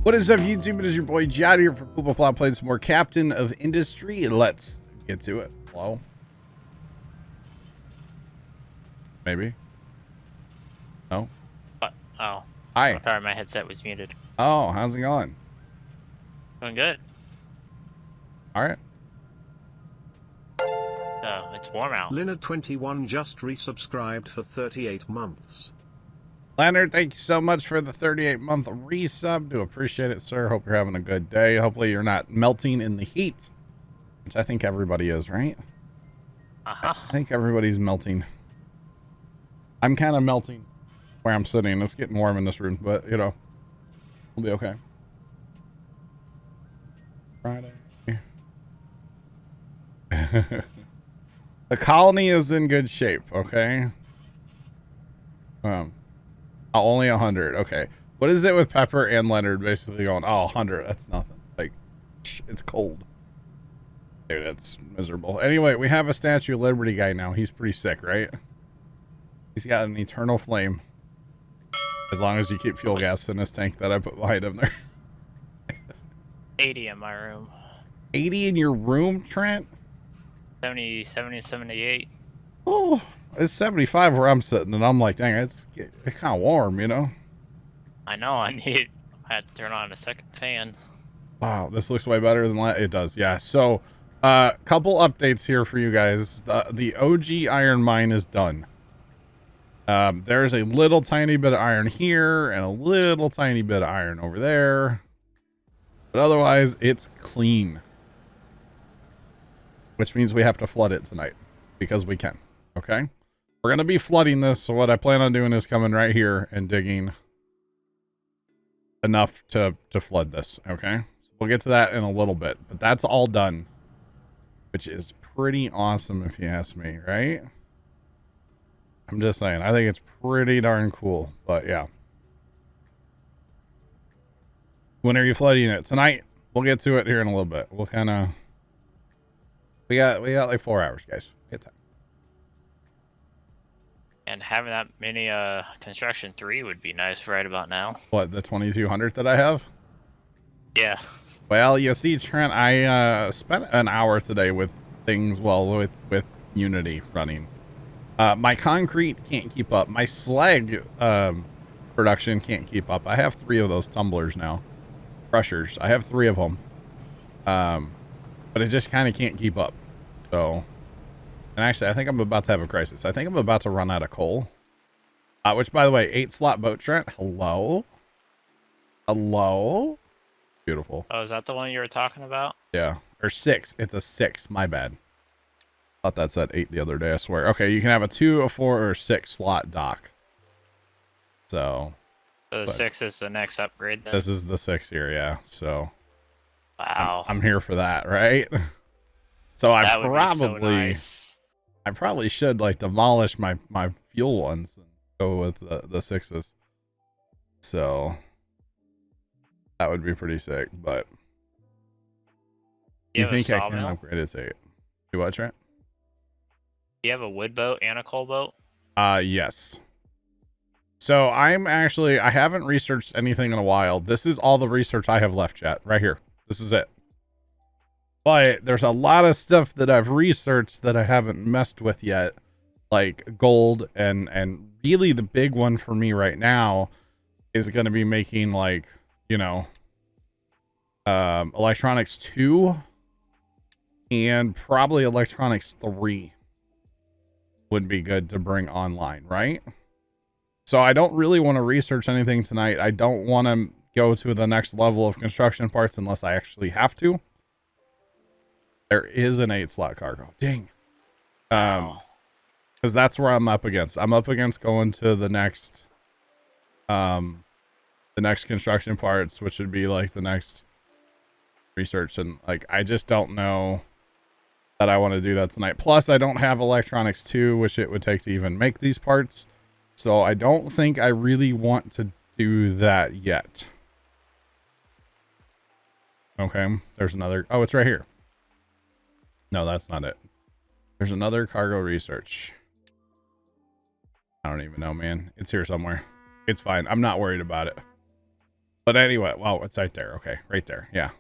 What is up, YouTube? It is your boy Jad here for Poopa Plot, playing some more Captain of Industry. Let's get to it. Hello? Maybe? No? Oh. Hi. Sorry, my headset was muted. Oh, how's it going? Doing good. Alright. Oh, it's warm out. Leonard21 just resubscribed for 38 months. Leonard, thank you so much for the 38-month resub. Do appreciate it, sir. Hope you're having a good day. Hopefully you're not melting in the heat, which I think everybody is, right? Uh-huh. I think everybody's melting. I'm kind of melting where I'm sitting. It's getting warm in this room, but, you know, we'll be okay. Friday. The colony is in good shape, okay? Only 100. Okay. What is it with Pepper and Leonard basically going, oh, 100. That's nothing. Like, it's cold. Dude, that's miserable. Anyway, we have a Statue of Liberty guy now. He's pretty sick, right? He's got an eternal flame. As long as you keep fuel gas in this tank that I put behind him there. 80 in my room. 80 in your room, Trent? 70, 78. Oh, it's 75 where I'm sitting, and I'm like, dang, it's kind of warm, you know? I know, I had to turn on a second fan. Wow, this looks way better than it does, yeah. So, couple updates here for you guys. The OG iron mine is done. There's a little tiny bit of iron here, and a little tiny bit of iron over there. But otherwise, it's clean. Which means we have to flood it tonight, because we can, okay? We're going to be flooding this, so what I plan on doing is coming right here and digging enough to flood this, okay? So we'll get to that in a little bit, but that's all done, which is pretty awesome if you ask me, right? I'm just saying, I think it's pretty darn cool, but yeah. When are you flooding it? Tonight? We'll get to it here in a little bit. We'll kind of... We got like 4 hours, guys. Get time. And having that many construction 3 would be nice right about now. What, the 2200 that I have? Yeah. Well, you see, Trent, I spent an hour today with things, well, with Unity running. My concrete can't keep up. My slag production can't keep up. I have 3 of those tumblers now. Crushers. I have 3 of them. But it just kind of can't keep up. So, and actually, I think I'm about to have a crisis. I think I'm about to run out of coal. Which, by the way, 8-slot boat, Trent. Hello? Hello? Beautiful. Oh, is that the one you were talking about? Yeah. Or 6. It's a 6. My bad. Thought that said 8 the other day, I swear. Okay, you can have a 2, a 4, or 6 slot dock. So the 6 is the next upgrade then? This is the 6 here, yeah. So wow. I'm here for that, right? So I probably should like demolish my fuel ones and go with the 6s. So that would be pretty sick, but you think I can upgrade it to 8? Do what, Trent? Do you have a wood boat and a coal boat? Yes. So I haven't researched anything in a while. This is all the research I have left, chat, right here. This is it. But there's a lot of stuff that I've researched that I haven't messed with yet, like gold, and really the big one for me right now is going to be making, like, you know, electronics 2 and probably electronics 3 would be good to bring online, right? So I don't really want to research anything tonight. I don't want to go to the next level of construction parts unless I actually have to. There is an 8-slot cargo. Dang. Because that's where I'm up against. I'm up against going to the next construction parts, which would be like the next research, and like I just don't know that I want to do that tonight. Plus, I don't have electronics 2, which it would take to even make these parts. So I don't think I really want to do that yet. Okay, there's another. Oh, it's right here. No, that's not it. There's another cargo research. I don't even know, man. It's here somewhere. It's fine. I'm not worried about it. But anyway, well, it's right there. Okay, right there. Yeah.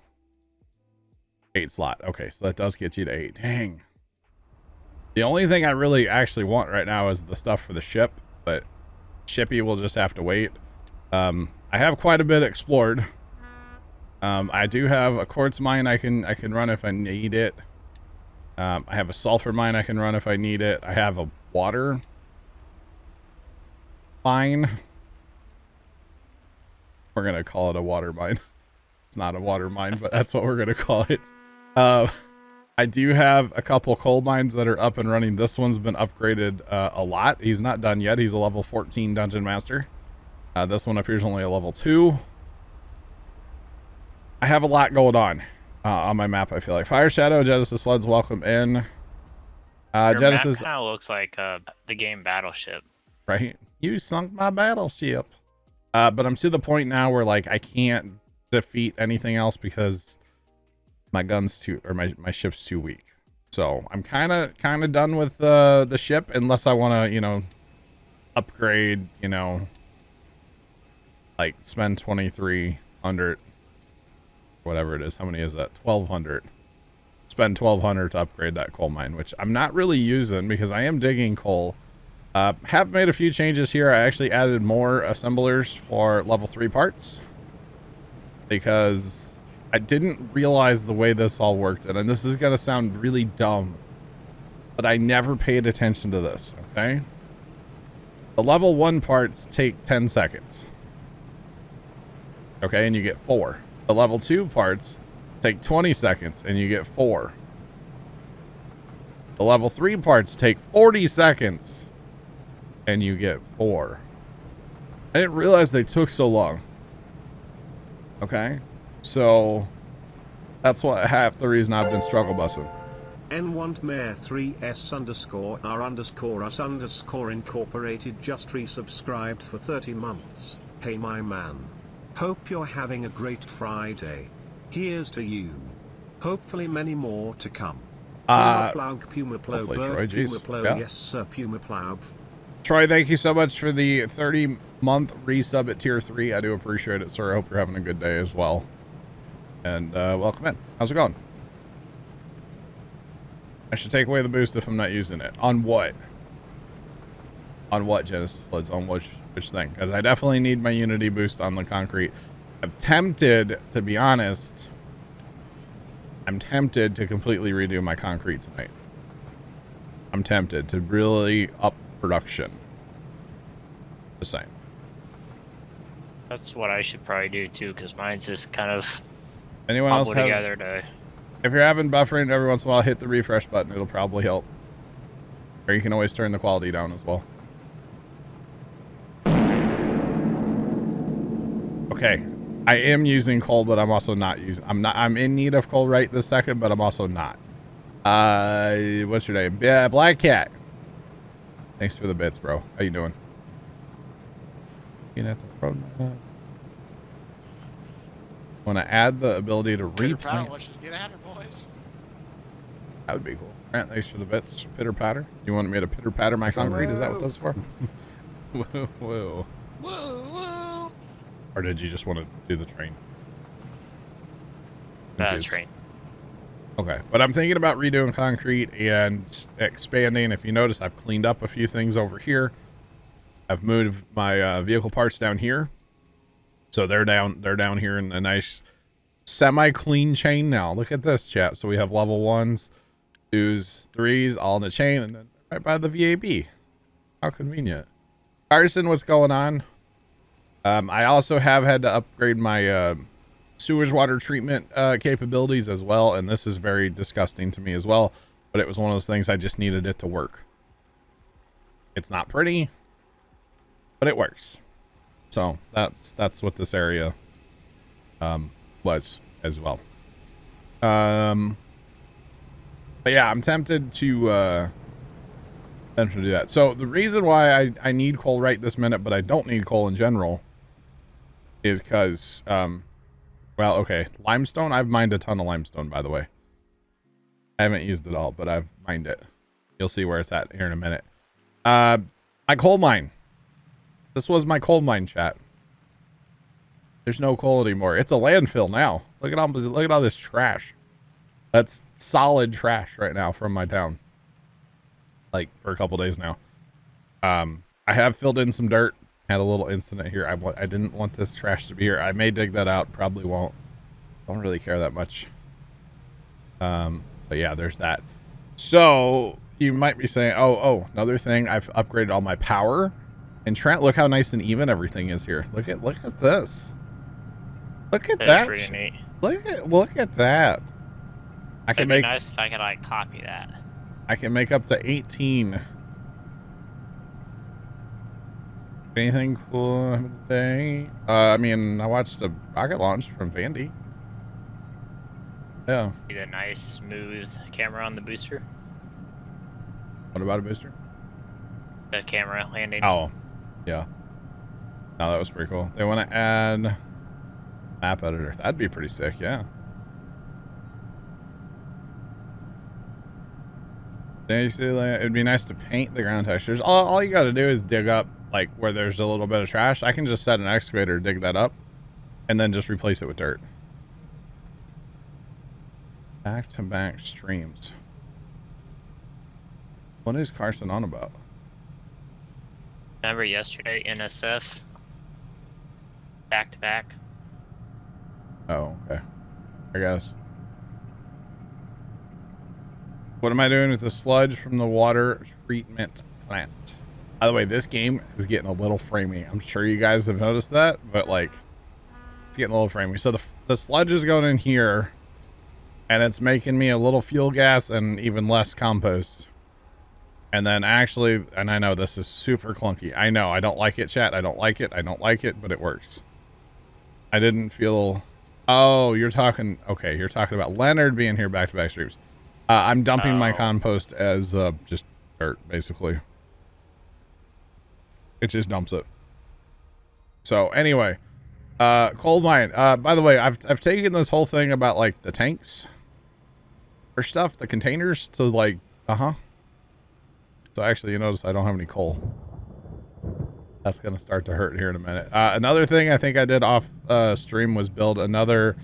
8 slot. Okay, so that does get you to 8. Dang. The only thing I really actually want right now is the stuff for the ship, but shippy will just have to wait. I have quite a bit explored. I do have a quartz mine I can run if I need it. I have a sulfur mine I can run if I need it. I have a water mine. We're gonna call it a water mine. It's not a water mine, but that's what we're gonna call it. I do have a couple coal mines that are up and running. This one's been upgraded a lot. He's not done yet. He's a level 14 dungeon master. This one appears only a level 2. I have a lot going on my map. I feel like Fire Shadow, Genesis Floods, welcome in. Your Genesis map kind of looks like the game Battleship. Right? You sunk my battleship. But I'm to the point now where like I can't defeat anything else because my gun's too, or my ship's too weak. So I'm kind of done with the ship unless I want to, you know, upgrade, you know, like spend 2,300, whatever it is. How many is that? 1,200. Spend 1,200 to upgrade that coal mine, which I'm not really using because I am digging coal. Have made a few changes here. I actually added more assemblers for level 3 parts because I didn't realize the way this all worked. And this is going to sound really dumb, but I never paid attention to this. Okay. The level 1 parts take 10 seconds. Okay. And you get 4. The level 2 parts take 20 seconds and you get 4. The level 3 parts take 40 seconds and you get 4. I didn't realize they took so long. Okay. So that's what half the reason I've been struggle bussing. N1Mayor3S_R_us_incorporated just resubscribed for 30 months. Hey my man. Hope you're having a great Friday. Here's to you. Hopefully many more to come. Puma Plow, Troy, Puma Plow, yeah. yes sir, Puma Plow. Troy, thank you so much for the 30-month resub at tier 3. I do appreciate it, sir. I hope you're having a good day as well. And welcome in. How's it going? I should take away the boost if I'm not using it. On what? On what, Genesis Floods? On which thing? Because I definitely need my Unity boost on the concrete. I'm tempted, to be honest, I'm tempted to completely redo my concrete tonight. I'm tempted to really up production. The same. That's what I should probably do too, because mine's just kind of Anyone else have, together to... If you're having buffering every once in a while, hit the refresh button. It'll probably help. Or you can always turn the quality down as well. Okay. I am using coal, but I'm also not using... I'm in need of coal right this second, but I'm also not. What's your name? Yeah, Black Cat. Thanks for the bits, bro. How you doing? Want to add the ability to replant? Let's just get at her, boys. That would be cool. Grant, thanks for the bits. Pitter patter. You wanted me to pitter patter my concrete? Is that what that's for? Whoa, whoa. Whoa, whoa. Or did you just want to do the train? train. Okay, but I'm thinking about redoing concrete and expanding. If you notice, I've cleaned up a few things over here. I've moved my vehicle parts down here, so they're down here in a nice semi-clean chain now. Look at this, chat. So we have level 1s, 2s, 3s, all in the chain, and then right by the VAB. How convenient. Carson, what's going on? I also have had to upgrade my sewage water treatment capabilities as well, and this is very disgusting to me as well, but it was one of those things I just needed it to work. It's not pretty, but it works. So that's what this area was as well. But yeah, I'm tempted to do that. So the reason why I need coal right this minute, but I don't need coal in general, is because well, okay, limestone. I've mined a ton of limestone, by the way. I haven't used it all, but I've mined it. You'll see where it's at here in a minute. My coal mine. This was my coal mine, chat. There's no coal anymore. It's a landfill now. Look at all this trash. That's solid trash right now from my town. Like for a couple days now. I have filled in some dirt. Had a little incident here. I didn't want this trash to be here. I may dig that out. Probably won't. Don't really care that much. But yeah, there's that. So you might be saying, oh, another thing. I've upgraded all my power. And Trent, look how nice and even everything is here. Look at this. Look at that. Pretty neat. Look at that. It'd be nice if I could like copy that. I can make up to 18. Anything cool today? I mean, I watched a rocket launch from Vandy. Yeah. See the nice smooth camera on the booster. What about a booster? The camera landing. Oh, yeah. No, that was pretty cool. They want to add map editor. That'd be pretty sick, yeah. It'd be nice to paint the ground textures. All you got to do is dig up like where there's a little bit of trash. I can just set an excavator, dig that up, and then just replace it with dirt. Back-to-back streams. What is Carson on about? Remember yesterday, NSF? Back to back. Oh, okay. I guess. What am I doing with the sludge from the water treatment plant? By the way, this game is getting a little framey. I'm sure you guys have noticed that, but like, it's getting a little framey. So the sludge is going in here, and it's making me a little fuel gas and even less compost. And then actually, and I know this is super clunky. I know, I don't like it, chat. I don't like it, but it works. I didn't feel... Oh, you're talking... Okay, you're talking about Leonard being here back-to-back streams. I'm dumping my compost as just dirt, basically. It just dumps it. So anyway, coal mine. By the way, I've taken this whole thing about like the tanks or stuff, the containers, to like, So actually, you notice I don't have any coal. That's gonna start to hurt here in a minute. Another thing I think I did off stream was build another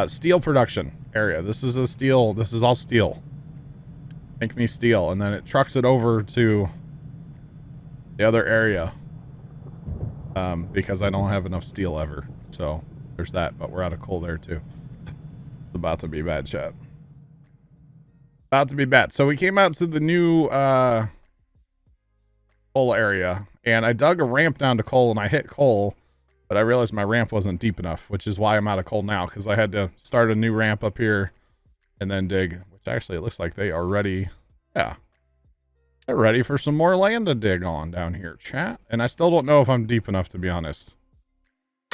steel production area. This is a steel. This is all steel. Make me steel, and then it trucks it over to the other area because I don't have enough steel ever. So there's that, but we're out of coal there too. It's about to be bad, chat. About to be bad. So we came out to the new coal area, and I dug a ramp down to coal, and I hit coal, but I realized my ramp wasn't deep enough, which is why I'm out of coal now, because I had to start a new ramp up here and then dig, which actually it looks like they are ready. Yeah. They're ready for some more land to dig on down here, chat. And I still don't know if I'm deep enough, to be honest.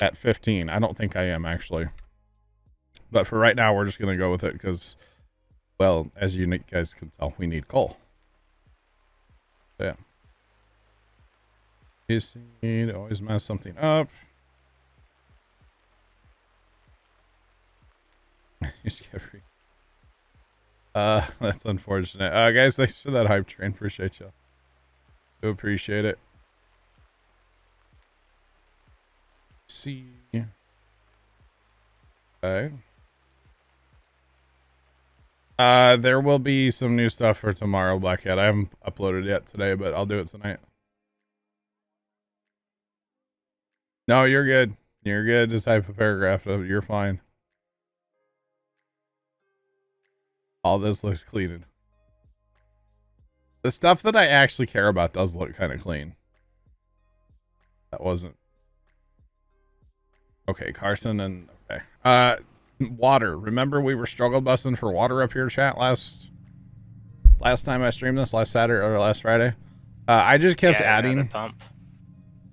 At 15. I don't think I am, actually. But for right now, we're just going to go with it because, well, as you guys can tell, we need coal. So, yeah. You see, to always mess something up. That's unfortunate. Guys, thanks for that hype train. Appreciate you. Do appreciate it. See. Okay. There will be some new stuff for tomorrow, Blackhead. I haven't uploaded yet today, but I'll do it tonight. No, you're good. You're good to type a paragraph. You're fine. All this looks cleaned. The stuff that I actually care about does look kind of clean. That wasn't... Okay, Carson and... Okay. Water. Remember we were struggle busting for water up here, chat, last time I streamed this, last Saturday or last Friday? I just kept adding. Pump.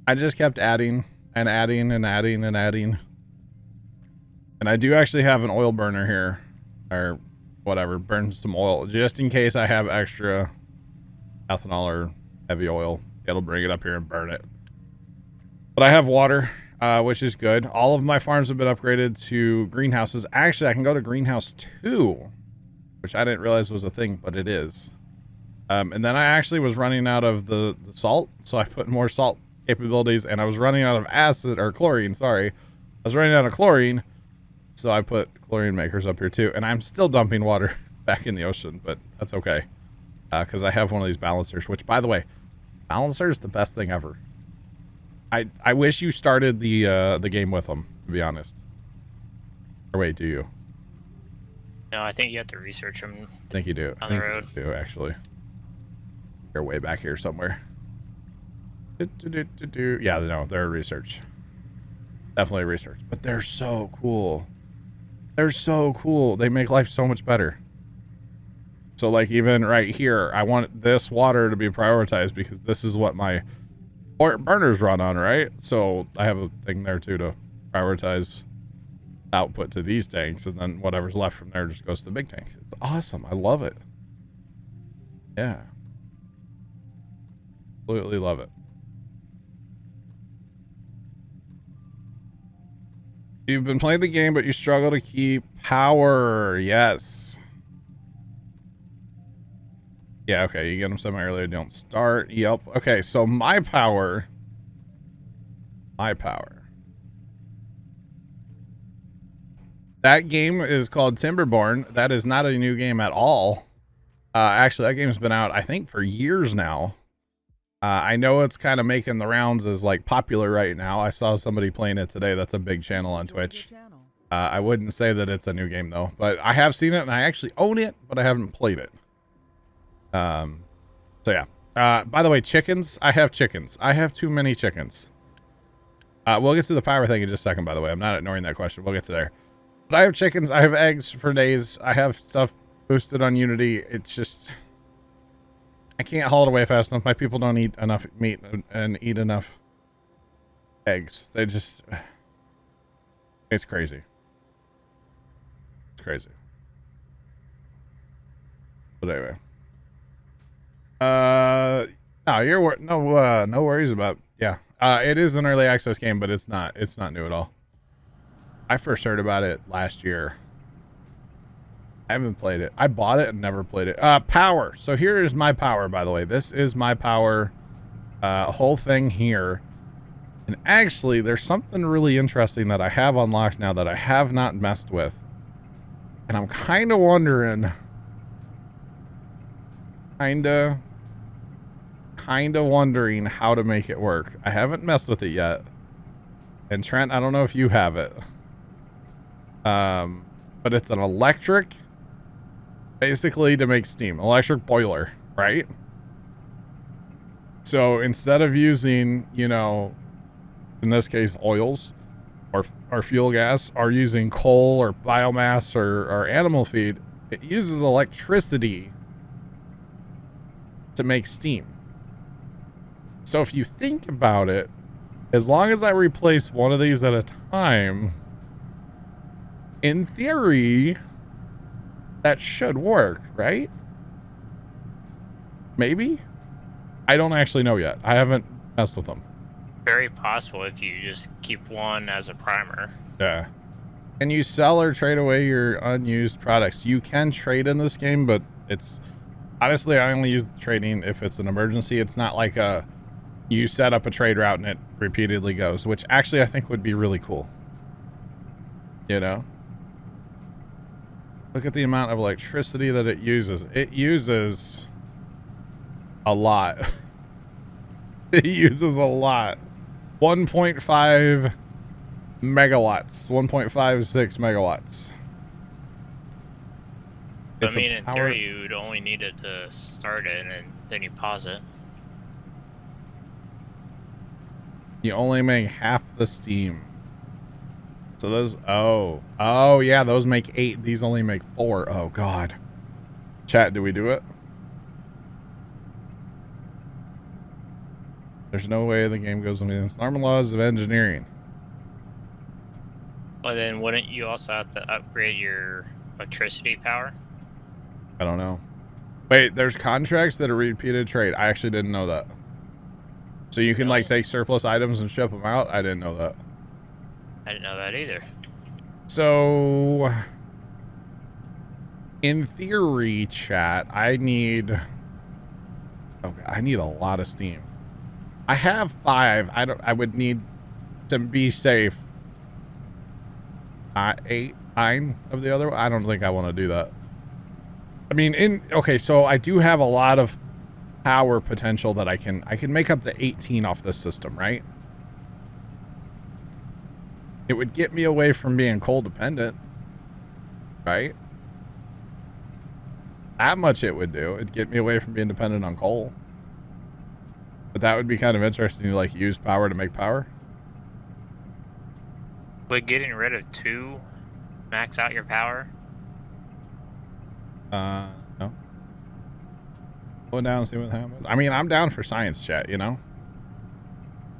I just kept adding and adding and adding and adding. And I do actually have an oil burner here. Or... whatever, burn some oil just in case I have extra ethanol or heavy oil. It'll bring it up here and burn it. But I have water, which is good. All of my farms have been upgraded to greenhouses. Actually, I can go to greenhouse 2, which I didn't realize was a thing, but it is. And then I actually was running out of the salt, so I put more salt capabilities, and I was running out of acid or chlorine, sorry. was running out of chlorine, so I put chlorine makers up here too, and I'm still dumping water back in the ocean, but that's okay. Because I have one of these balancers, which, by the way, balancer is the best thing ever. I wish you started the game with them, to be honest. Or wait, do you? No, I think you have to research them. I think you do. On the road. You do, actually. They're way back here somewhere. Yeah, no, they're research. Definitely research. But they're so cool. They're so cool. They make life so much better. So, like, even right here, I want this water to be prioritized because this is what my burners run on, right? So I have a thing there, too, to prioritize output to these tanks, and then whatever's left from there just goes to the big tank. It's awesome. I love it. Yeah. Absolutely love it. You've been playing the game, but you struggle to keep power. Yes. Yeah, okay. You get them semi earlier, don't start. Yep. Okay, so my power. That game is called Timberborn. That is not a new game at all. Actually, that game's been out, I think, for years now. I know it's kind of making the rounds as like popular right now. I saw somebody playing it today. That's a big channel on Twitch. I wouldn't say that it's a new game though, but I have seen it and I actually own it, but I haven't played it. So yeah. By the way, chickens. I have chickens. I have too many chickens. We'll get to the power thing in just a second, by the way. I'm not ignoring that question. We'll get to there. But I have chickens. I have eggs for days. I have stuff boosted on Unity. It's just... I can't haul it away fast enough. My people don't eat enough meat and eat enough eggs. They just... It's crazy. It's crazy. But anyway. No worries about... Yeah. It is an early access game, but it's not new at all. I first heard about it last year. I haven't played it. I bought it and never played it. Power. So here is my power, by the way. This is my power whole thing here. And actually, there's something really interesting that I have unlocked now that I have not messed with. And I'm kind of wondering... Kind of wondering how to make it work. I haven't messed with it yet. And Trent, I don't know if you have it. But it's an electric... Basically to make steam. Electric boiler, right? So instead of using, you know, in this case, oils or fuel gas, or using coal or biomass or animal feed, it uses electricity to make steam. So if you think about it, as long as I replace one of these at a time, in theory... that should work, right? Maybe? I don't actually know yet. I haven't messed with them. Very possible if you just keep one as a primer. Yeah. Can you sell or trade away your unused products? You can trade in this game, but it's... Honestly, I only use the trading if it's an emergency. It's not like you set up a trade route and it repeatedly goes, which actually I think would be really cool. You know? Look at the amount of electricity that it uses. It uses a lot. It uses a lot. 1.5 megawatts. 1.56 megawatts. I mean, in theory, you would only need it to start it, and then you pause it. You only make half the steam. So those, oh yeah, those make 8. These only make 4. Oh God. Chat, do we do it? There's no way the game goes against normal laws of engineering. Well, then wouldn't you also have to upgrade your electricity power? I don't know. Wait, there's contracts that are repeated trade. I actually didn't know that. So you can like take surplus items and ship them out? I didn't know that. I didn't know that either. So, in theory, chat, I need a lot of steam. I have 5. I would need to be safe nine of the other. I don't think I want to do that. I mean, okay, so I do have a lot of power potential that I can make up to 18 off this system, right? It would get me away from being coal dependent, right? That much it would do. It'd get me away from being dependent on coal. But that would be kind of interesting to like use power to make power. Would getting rid of 2 max out your power? No. Go down and see what happens. I mean, I'm down for science, chat, you know?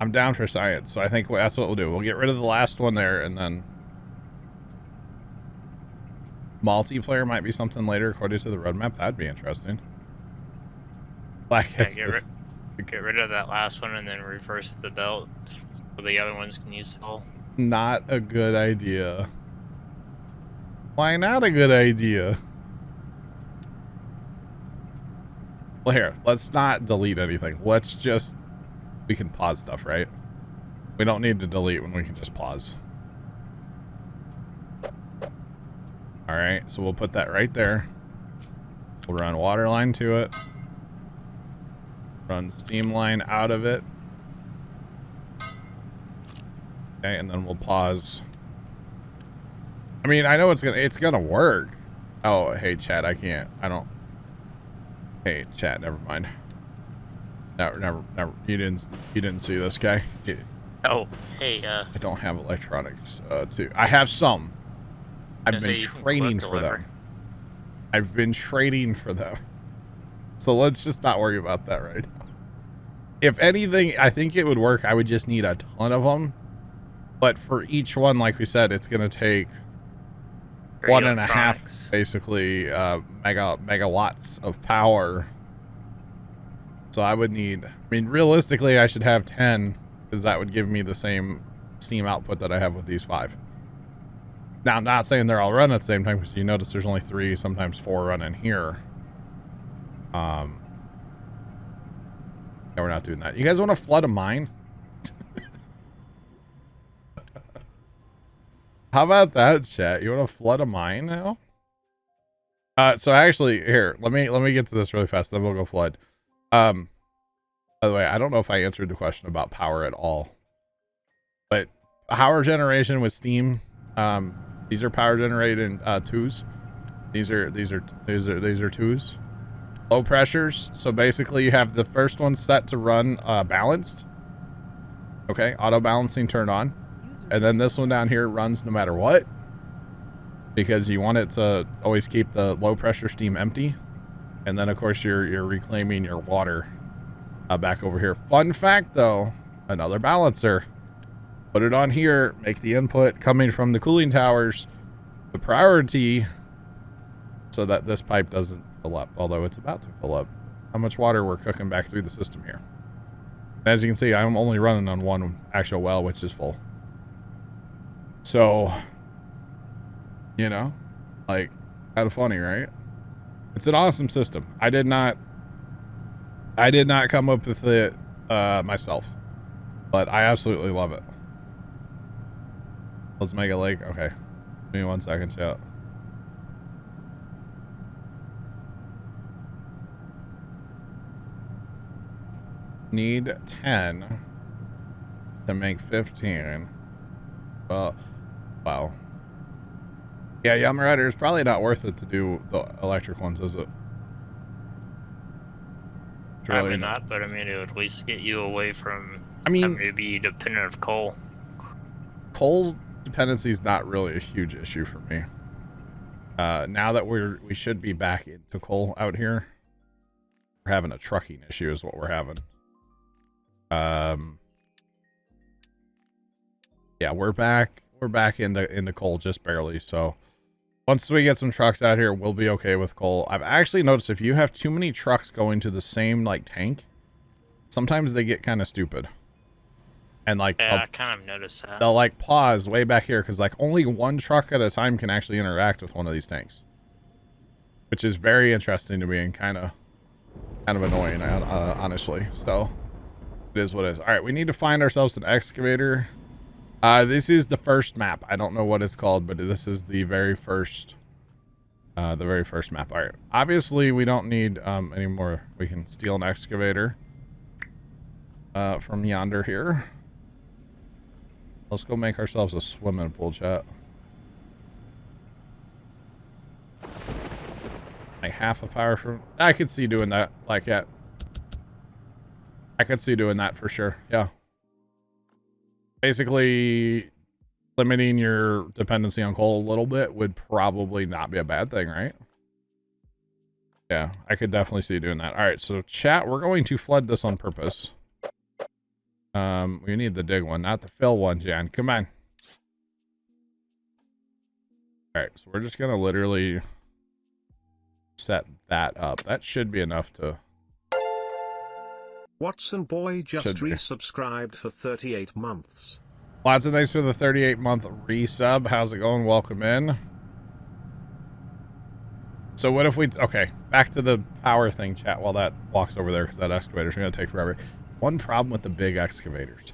I'm down for science, so I think that's what we'll do. We'll get rid of the last one there, and then multiplayer might be something later according to the roadmap. That'd be interesting. Like, Yeah, get rid of that last one and then reverse the belt so the other ones can use the hull. Not a good idea. Why not a good idea? Well, here, let's not delete anything. Let's just... We can pause stuff, right? We don't need to delete when we can just pause. Alright, so we'll put that right there. We'll run water line to it. Run steam line out of it. Okay, and then we'll pause. I mean, I know it's gonna work. Oh, hey, chat, I don't... Hey, chat, never mind. Never. You didn't see this guy. Oh, hey, I don't have electronics, too. I have some. I've been trading for them. I've been trading for them. So let's just not worry about that right now. If anything, I think it would work. I would just need a ton of them. But for each one, like we said, it's going to take 1.5, basically, megawatts of power. So I would need, I mean, realistically, I should have 10, because that would give me the same steam output that I have with these 5. Now, I'm not saying they're all run at the same time, because you notice there's only 3, sometimes 4 running here. Yeah, we're not doing that. You guys want to flood a mine? How about that, chat? You want to flood a mine now? So actually, here, let me get to this really fast, then we'll go flood. By the way, I don't know if I answered the question about power at all, but power generation with steam, these are power generated twos. These are twos. Low pressures. So basically you have the first one set to run balanced. Okay, auto balancing turned on. And then this one down here runs no matter what, because you want it to always keep the low pressure steam empty. And then, of course, you're reclaiming your water back over here. Fun fact, though, another balancer. Put it on here. Make the input coming from the cooling towers the priority so that this pipe doesn't fill up, although it's about to fill up. How much water we're cooking back through the system here. As you can see, I'm only running on one actual well, which is full. So, you know, like, kind of funny, right? It's an awesome system. I did not come up with it myself, but I absolutely love it. Let's make a lake. Okay, give me 1 second, chat. Need 10 to make 15. Well, wow. Yeah, Yum Rider, it's probably not worth it to do the electric ones, is it? Probably not, but I mean, it would at least get you away from having to be dependent of coal. Coal's dependency is not really a huge issue for me. Now that we should be back into coal out here, we're having a trucking issue is what we're having. Yeah, we're back into coal just barely, so once we get some trucks out here, we'll be okay with coal. I've actually noticed if you have too many trucks going to the same like tank, sometimes they get kind of stupid. And like, yeah, I kind of noticed that. They'll like pause way back here because like only one truck at a time can actually interact with one of these tanks, which is very interesting to me and kind of annoying, honestly. So it is what it is. All right, we need to find ourselves an excavator. This is the first map. I don't know what it's called, but this is the very first map. All right. Obviously, we don't need any more. We can steal an excavator from yonder here. Let's go make ourselves a swimming pool, chat. Like half a power from. I could see doing that. Like that. I could see doing that for sure. Yeah. Basically, limiting your dependency on coal a little bit would probably not be a bad thing, right? Yeah, I could definitely see doing that. All right, so chat, we're going to flood this on purpose. We need the dig one, not the fill one, Jan. Come on. All right, so we're just gonna literally set that up. That should be enough to. Watson Boy just resubscribed for 38 months. Lots of thanks for the 38-month resub. How's it going? Welcome in. So what if we... Okay, back to the power thing, chat, while that walks over there, because that excavator's going to take forever. One problem with the big excavators.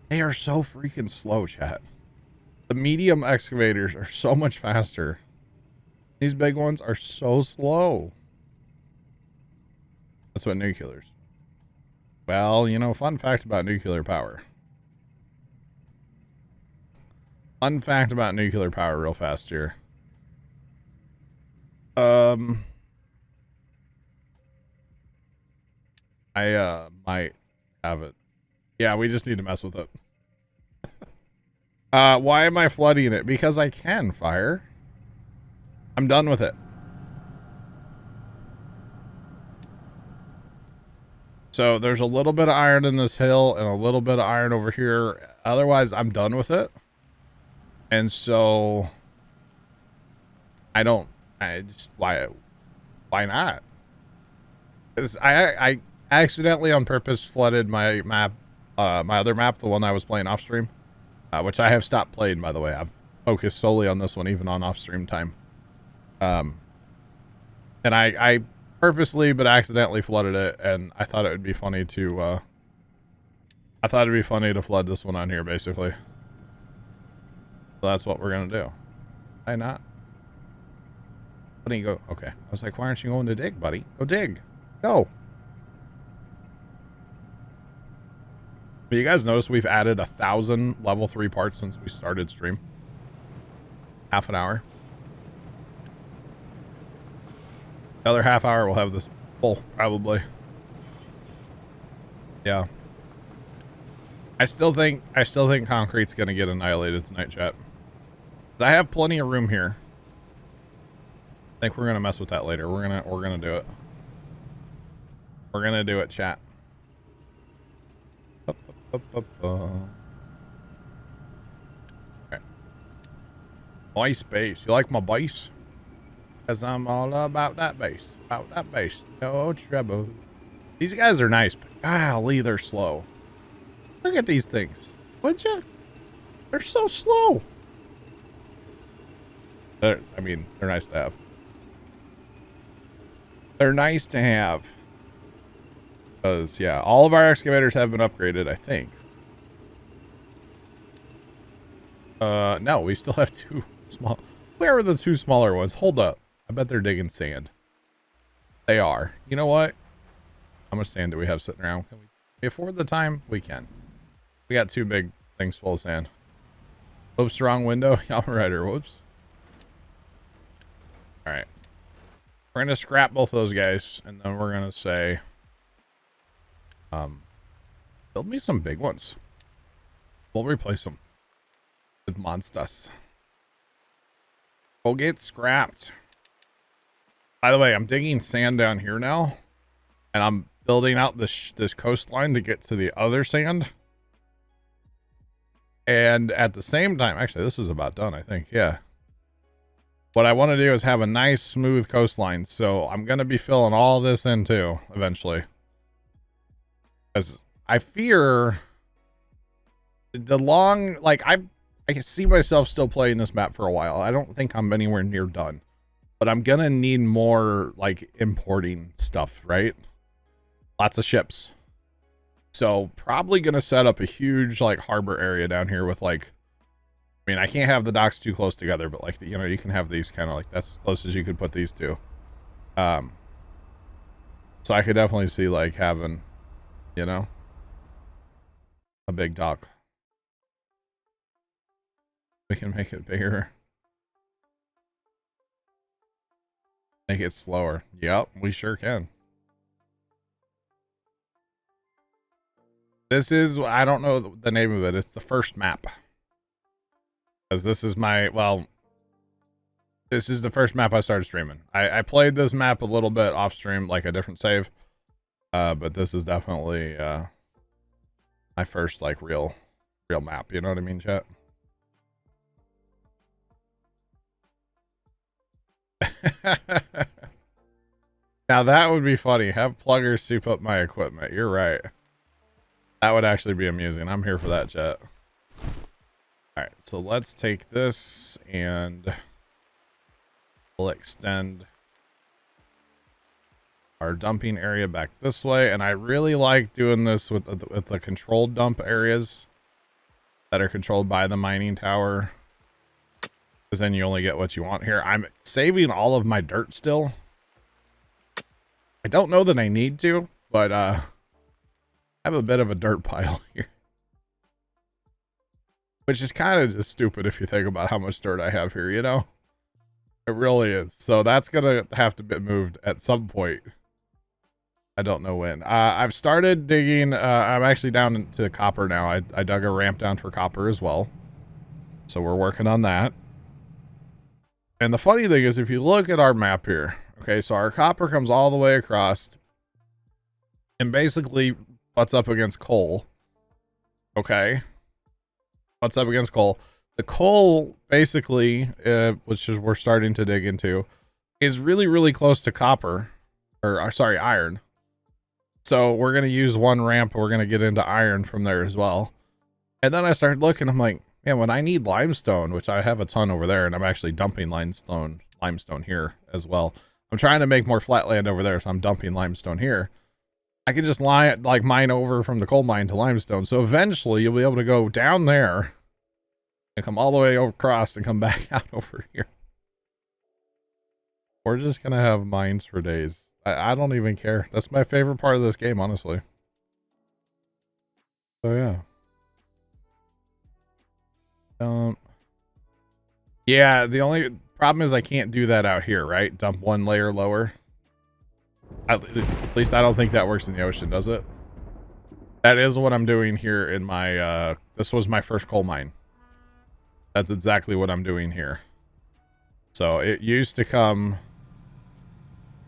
They are so freaking slow, chat. The medium excavators are so much faster. These big ones are so slow. That's what nuclear's. Well, you know, fun fact about nuclear power. Fun fact about nuclear power real fast here. I might have it. Yeah, we just need to mess with it. Why am I flooding it? Because I can, Fire. I'm done with it. So there's a little bit of iron in this hill and a little bit of iron over here. Otherwise, I'm done with it. And so I just, why not? Because I accidentally on purpose flooded my map, my other map, the one I was playing off stream, which I have stopped playing, by the way. I've focused solely on this one, even on off stream time. And I purposely but accidentally flooded it, and I thought it would be funny to flood this one on here, basically. So that's what we're gonna do. Why not? Why don't you go? Okay. I was like, why aren't you going to dig, buddy? Go dig. Go. But you guys notice we've added 1,000 level 3 parts since we started stream. Half an hour. The other half hour we'll have this full, probably. Yeah. I still think concrete's gonna get annihilated tonight, chat. I have plenty of room here. I think we're gonna mess with that later. We're gonna do it. We're gonna do it, chat. Okay. Nice base. You like my base? Cause I'm all about that base. About that base. No trouble. These guys are nice, but golly, they're slow. Look at these things. Would you? They're so slow. They're nice to have. They're nice to have. Because, yeah, all of our excavators have been upgraded, I think. No, we still have 2 small. Where are the 2 smaller ones? Hold up. I bet they're digging sand. They are. You know what? How much sand do we have sitting around? Can we afford the time? We can. We got 2 big things full of sand. Oops, wrong window. Alrighter, whoops. Alright. We're going to scrap both those guys, and then we're going to say, build me some big ones. We'll replace them with monsters. We'll get scrapped. By the way, I'm digging sand down here now, and I'm building out this coastline to get to the other sand. And at the same time, actually, this is about done, I think. Yeah. What I want to do is have a nice, smooth coastline. So I'm going to be filling all this in too, eventually. Because I fear the long, like, I can see myself still playing this map for a while. I don't think I'm anywhere near done. But I'm going to need more, like, importing stuff, right? Lots of ships. So probably going to set up a huge like harbor area down here with like, I mean, I can't have the docks too close together, but like, you know, you can have these kind of like, that's as close as you could put these two. So I could definitely see like having, you know, a big dock. We can make it bigger. Make it slower. Yep, we sure can. This is, I don't know the name of it. It's the first map. Because this is my, well, this is the first map I started streaming. I played this map a little bit off stream, like a different save. But this is definitely my first like real map. You know what I mean, chat? Now that would be funny. Have pluggers soup up my equipment. You're right. That would actually be amusing. I'm here for that, chat. All right, so let's take this and we'll extend our dumping area back this way. And I really like doing this with the controlled dump areas that are controlled by the mining tower, because then you only get what you want here. I'm saving all of my dirt still. I don't know that I need to, but I have a bit of a dirt pile here, which is kind of just stupid if you think about how much dirt I have here, you know? It really is. So that's gonna have to be moved at some point. I don't know when. I've started digging. I'm actually down into copper now. I dug a ramp down for copper as well. So we're working on that. And the funny thing is, if you look at our map here, okay, so our copper comes all the way across and basically butts up against coal. Okay. Butts up against coal. The coal, basically, which is we're starting to dig into, is really, really close to copper. Or, sorry, iron. So we're going to use one ramp. We're going to get into iron from there as well. And then I started looking. I'm like, man, when I need limestone, which I have a ton over there, and I'm actually dumping limestone here as well. I'm trying to make more flat land over there, so I'm dumping limestone here. I can just mine over from the coal mine to limestone. So eventually you'll be able to go down there and come all the way across and come back out over here. We're just going to have mines for days. I don't even care. That's my favorite part of this game, honestly. So yeah. Yeah, the only problem is I can't do that out here, right? Dump one layer lower. At least I don't think that works in the ocean, does it? That is what I'm doing here in my, this was my first coal mine. That's exactly what I'm doing here. So it used to come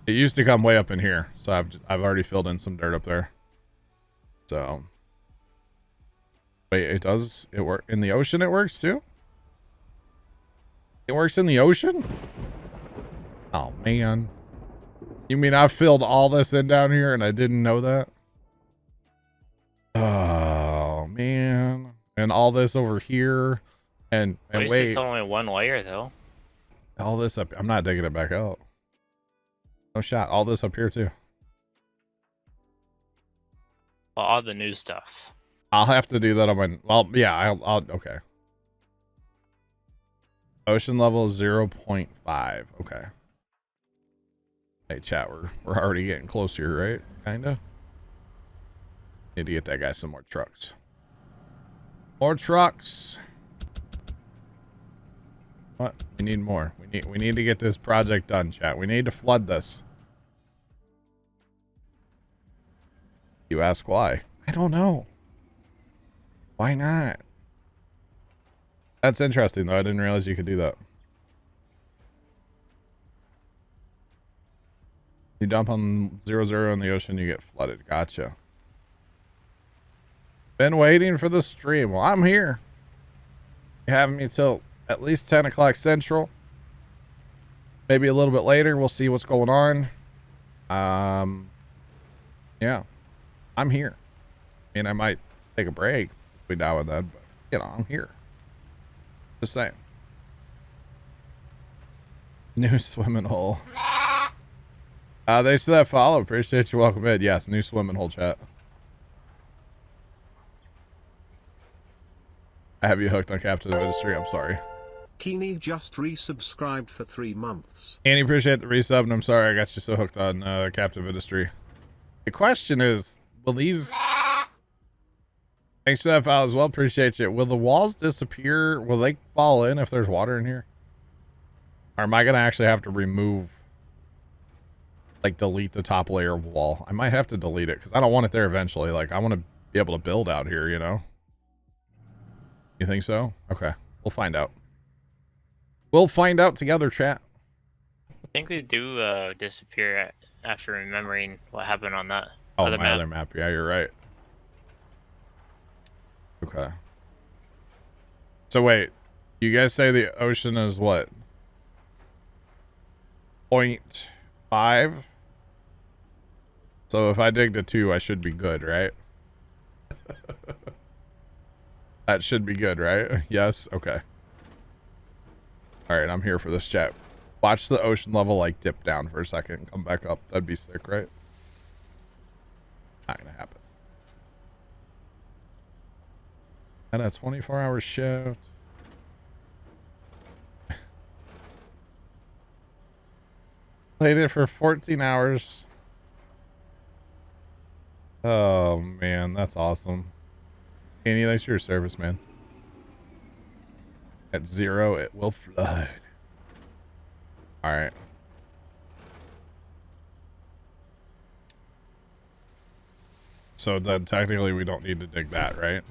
way up in here. So I've already filled in some dirt up there. So wait, it work in the ocean? It works too? It works in the ocean? Oh man. You mean I filled all this in down here and I didn't know that? Oh man. And all this over here and At least wait. it's only one layer though. All this up, I'm not digging it back out. No shot. All this up here too. Well, all the new stuff. I'll have to do that on my, well, yeah, I'll okay. Ocean level is 0.5. Okay. Hey chat, we're already getting close here, right? Kinda. Need to get that guy some more trucks. More trucks. What? We need more. We need to get this project done, chat. We need to flood this. You ask why? I don't know. Why not? That's interesting though. I didn't realize you could do that. You dump on 0-0 in the ocean, you get flooded. Gotcha. Been waiting for the stream. Well, I'm here. You having me till at least 10 o'clock central. Maybe a little bit later. We'll see what's going on. Yeah. I'm here. I mean, I might take a break between now and then, but you know, I'm here. Just saying. New swimming hole. Thanks for that follow. Appreciate you. Welcome in. Yes, new swimming hole, chat. I have you hooked on Captain Industry. I'm sorry. Keeney just resubscribed for 3 months. Annie, appreciate the resub, and I'm sorry I got you so hooked on Captive Industry. The question is, will these... Thanks for that file as well. Appreciate you. Will the walls disappear? Will they fall in if there's water in here? Or am I going to actually have to remove... Like, delete the top layer of wall? I might have to delete it, because I don't want it there eventually. Like, I want to be able to build out here, you know? You think so? Okay. We'll find out. We'll find out together, chat. I think they do disappear after remembering what happened on that Oh, other my map. other map. Yeah, you're right. Okay. So wait, you guys say the ocean is what? 0.5? So if I dig to 2, I should be good, right? That should be good, right? Yes? Okay. Alright, I'm here for this, chat. Watch the ocean level, like, dip down for a second and come back up. That'd be sick, right? Not gonna happen. And a 24-hour shift. Played it for 14 hours. Oh, man, that's awesome. Annie, thanks for your service, man. At 0, it will flood. Alright. So then technically we don't need to dig that, right?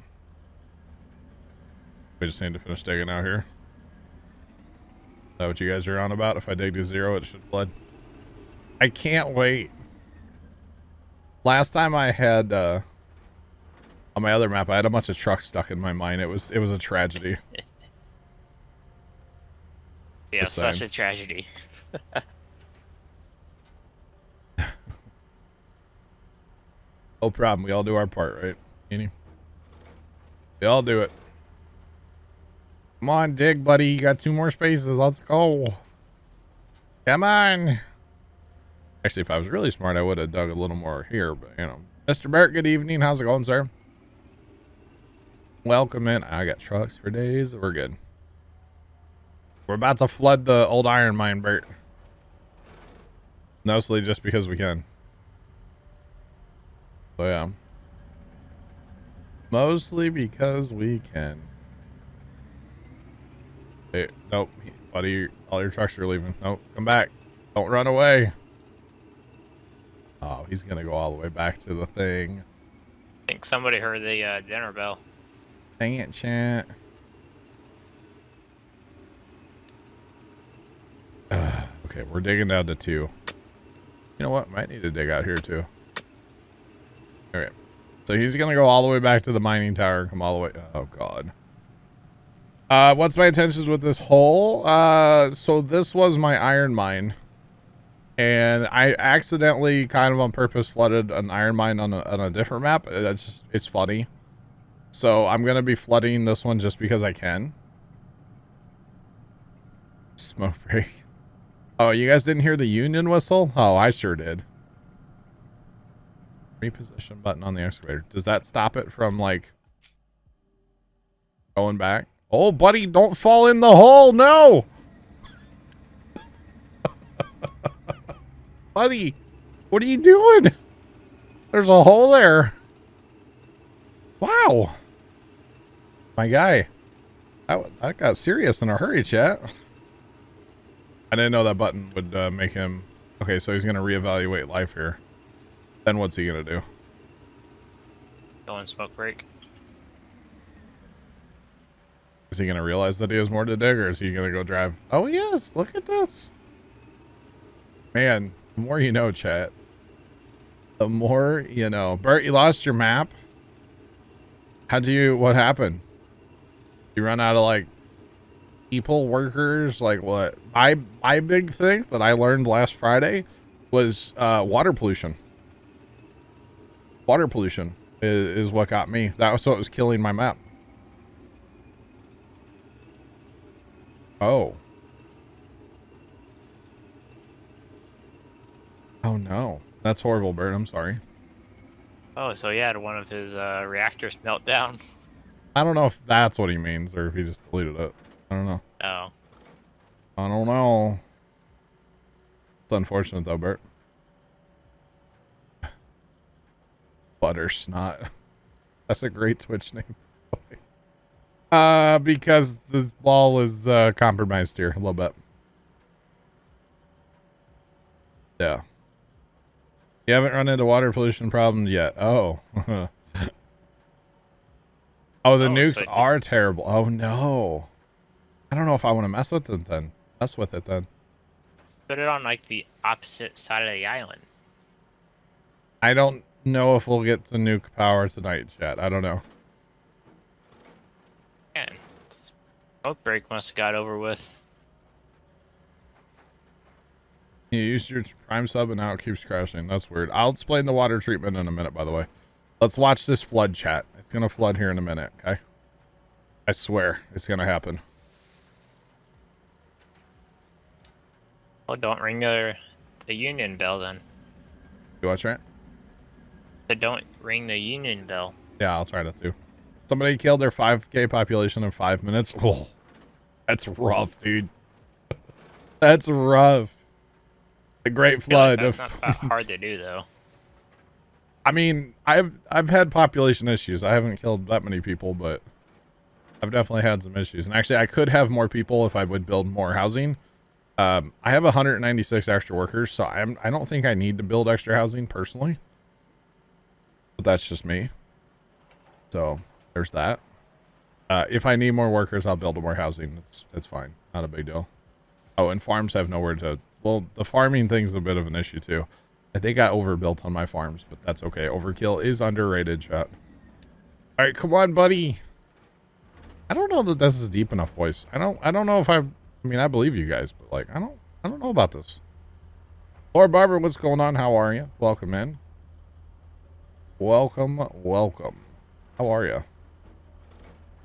We just need to finish digging out here. Is that what you guys are on about? If I dig to 0, it should flood. I can't wait. Last time I had on my other map, I had a bunch of trucks stuck in my mine. It was a tragedy. Yeah, such a tragedy. No problem. We all do our part, right? Annie? We all do it. Come on, dig, buddy. You got 2 more spaces. Let's go. Come on. Actually, if I was really smart, I would have dug a little more here, but, you know. Mr. Burt, good evening. How's it going, sir? Welcome in. I got trucks for days. We're good. We're about to flood the old iron mine, Bert. Mostly just because we can. So, yeah. Mostly because we can. Hey, nope. Buddy, all your trucks are leaving. Nope, come back. Don't run away. Oh, he's gonna go all the way back to the thing. I think somebody heard the dinner bell. Dang it, chat. Okay, we're digging down to 2. You know what? Might need to dig out here too. Okay. So he's gonna go all the way back to the mining tower and come all the way. Oh god. What's my intentions with this hole? So this was my iron mine. And I accidentally, kind of on purpose, flooded an iron mine on a different map. It's funny. So I'm gonna be flooding this one just because I can. Smoke break. Oh, you guys didn't hear the union whistle? Oh, I sure did. Reposition button on the excavator. Does that stop it from, like, going back? Oh, buddy, don't fall in the hole. No! Buddy, what are you doing? There's a hole there. Wow. My guy. That got serious in a hurry, chat. I didn't know that button would make him... Okay, so he's going to reevaluate life here. Then what's he going to do? Go and smoke break. Is he going to realize that he has more to dig, or is he going to go drive? Oh, yes. Look at this. Man, the more you know, chat. The more you know. Bert, you lost your map? What happened? You run out of, like, people, workers? Like, what? My big thing that I learned last Friday was water pollution. Water pollution is what got me. That was what was killing my map. Oh. Oh no. That's horrible, Bert. I'm sorry. Oh, so he had one of his reactors melt down. I don't know if that's what he means or if he just deleted it. I don't know. Oh. I don't know. It's unfortunate though, Bert. Butter snot. That's a great Twitch name. Because this ball is compromised here a little bit. Yeah. You haven't run into water pollution problems yet. Oh. Oh, the nukes so are terrible. Oh no. I don't know if I want to mess with it then. Mess with it then. put it on like the opposite side of the island. I don't know if we'll get to nuke power tonight, chat. I don't know. Man, smoke break must have got over with. You used your prime sub and now it keeps crashing. That's weird. I'll explain the water treatment in a minute, by the way. Let's watch this flood, chat. It's gonna flood here in a minute, okay? I swear it's gonna happen. Well, don't ring the union bell then. You watch right? But don't ring the union bell. Yeah, I'll try not to. Somebody killed their 5K population in 5 minutes. Oh, that's rough, dude. That's rough. The Great Flood. That's not that hard to do though. I mean, I've had population issues. I haven't killed that many people, but I've definitely had some issues. And actually, I could have more people if I would build more housing. I have 196 extra workers, so I don't think I need to build extra housing personally. But that's just me. So there's that. If I need more workers, I'll build more housing. It's fine. Not a big deal. Oh, and farms have nowhere to... Well, the farming thing's a bit of an issue too. They got overbuilt on my farms, but that's okay. Overkill is underrated, chat. All right, come on, buddy. I don't know that this is deep enough, boys. I don't know if I mean, I believe you guys, but like, I don't know about this. Lord Barber, what's going on? How are you? Welcome in. Welcome. How are you?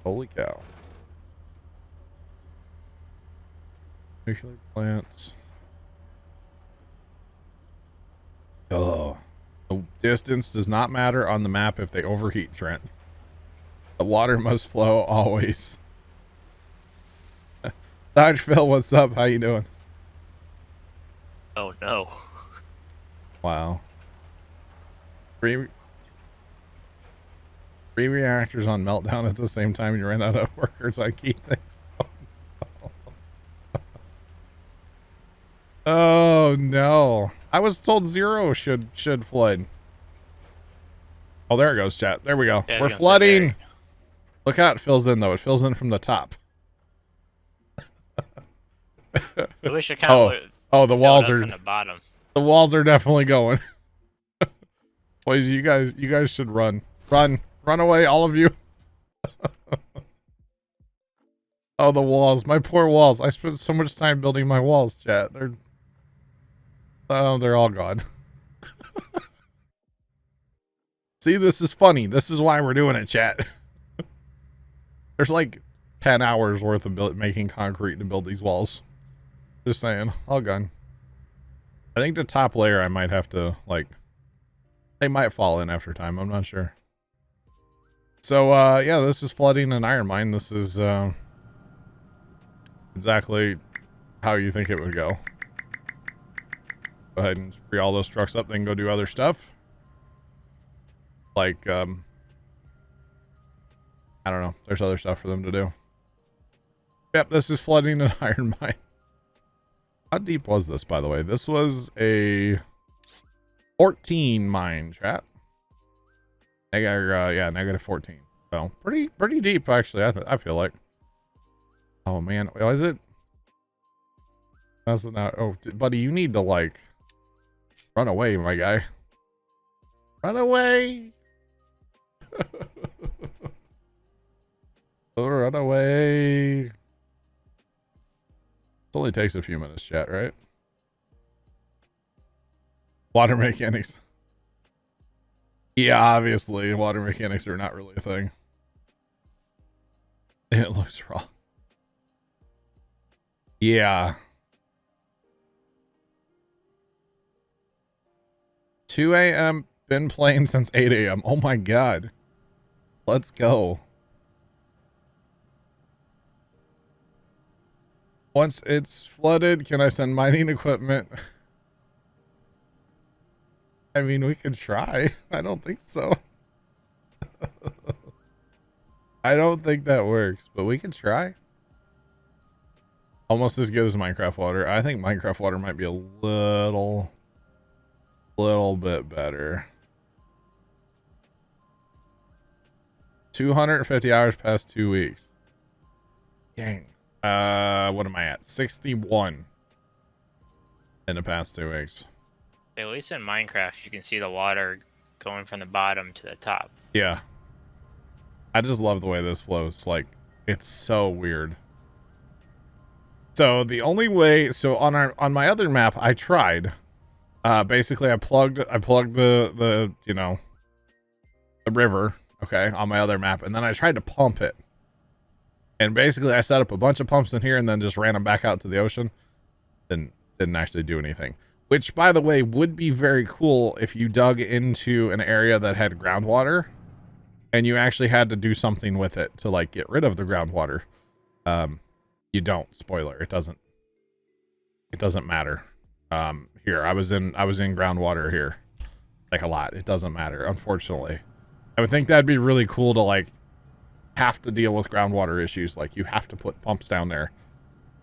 Holy cow. Nuclear plants. Oh, the distance does not matter on the map if they overheat, Trent. The water must flow always. Dodge Phil, what's up? How you doing? Oh no. Wow. Three reactors on meltdown at the same time. You ran out of workers on key things. Oh no. I was told 0 should flood. Oh, there it goes, chat. There we go. Yeah, We're flooding. Look how it fills in, though. It fills in from the top. I wish it kind of oh, the walls are from the bottom. The walls are definitely going. Boys, you guys should run. Run away, all of you. Oh, the walls. My poor walls. I spent so much time building my walls, chat. They're all gone. See, this is funny. This is why we're doing it, chat. There's like 10 hours worth of making concrete to build these walls. Just saying. All gone. I think the top layer I might have to, like... They might fall in after time. I'm not sure. So, yeah, this is flooding an iron mine. This is, exactly how you think it would go. Go ahead and free all those trucks up, then go do other stuff. Like, I don't know. There's other stuff for them to do. Yep, this is flooding an iron mine. How deep was this, by the way? This was a 14 mine, chat. Yeah, negative 14. So, pretty deep, actually, I feel like. Oh, man. Was it? That's not... Oh, buddy, you need to, like... Run away, my guy. Run away! Oh, run away! It only takes a few minutes, chat, right? Water mechanics. Yeah, obviously, water mechanics are not really a thing. It looks wrong. Yeah. 2 a.m. Been playing since 8 a.m. Oh my god. Let's go. Once it's flooded, can I send mining equipment? I mean, we could try. I don't think so. I don't think that works, but we can try. Almost as good as Minecraft water. I think Minecraft water might be a little bit better. 250 hours past 2 weeks. Dang. What am I at? 61 in the past 2 weeks. At least in Minecraft, you can see the water going from the bottom to the top. Yeah. I just love the way this flows. Like, it's so weird. So the only way, so on my other map, I tried. Basically I plugged the you know, the river, okay, on my other map, and then I tried to pump it. And basically I set up a bunch of pumps in here and then just ran them back out to the ocean. Didn't actually do anything. Which, by the way, would be very cool if you dug into an area that had groundwater and you actually had to do something with it to, like, get rid of the groundwater. You don't. Spoiler. It doesn't matter. Here, I was in groundwater here. Like, a lot. It doesn't matter, unfortunately. I would think that'd be really cool to, like, have to deal with groundwater issues. Like, you have to put pumps down there.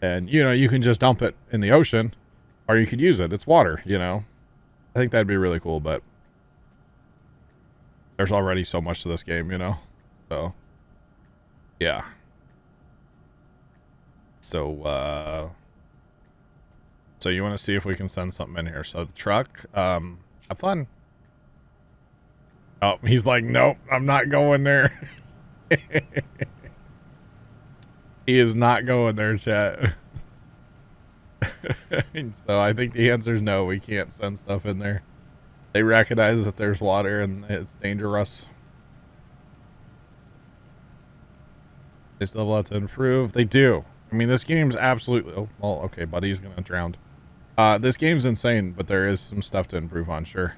And, you know, you can just dump it in the ocean. Or you could use it. It's water, you know. I think that'd be really cool, but there's already so much to this game, you know. So, yeah. So you want to see if we can send something in here. So the truck, have fun. Oh, he's like, nope, I'm not going there. He is not going there, chat. So I think the answer is no, we can't send stuff in there. They recognize that there's water and it's dangerous. They still have a lot to improve. They do. I mean, this game's absolutely... Oh, well, okay, buddy's gonna drown. This game's insane, but there is some stuff to improve on, sure.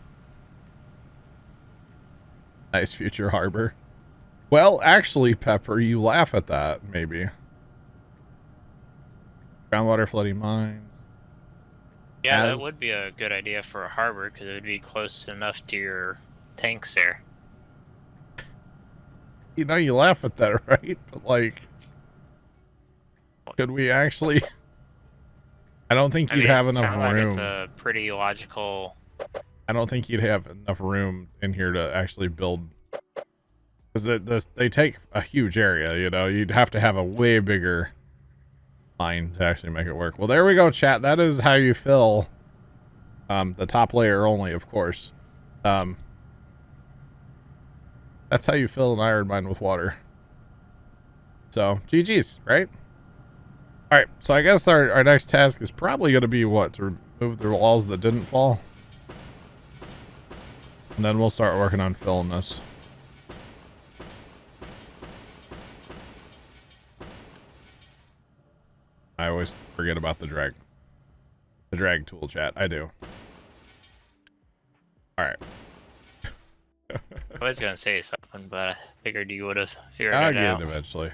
Nice future harbor. Well, actually, Pepper, you laugh at that, maybe. Groundwater flooding mines. Yeah, that would be a good idea for a harbor, because it would be close enough to your tanks there. You know, you laugh at that, right? But, like, could we actually... I don't think you'd have enough room. It's a pretty logical... I don't think you'd have enough room in here to actually build... Because they take a huge area, you know? You'd have to have a way bigger line to actually make it work. Well, there we go, chat. That is how you fill the top layer only, of course. That's how you fill an iron mine with water. So, GG's, right? Alright, so I guess our next task is probably going to be what? To remove the walls that didn't fall. And then we'll start working on filling this. I always forget about the drag tool, chat. I do. Alright. I was going to say something, but I figured you would have figured I'll it get out. it eventually.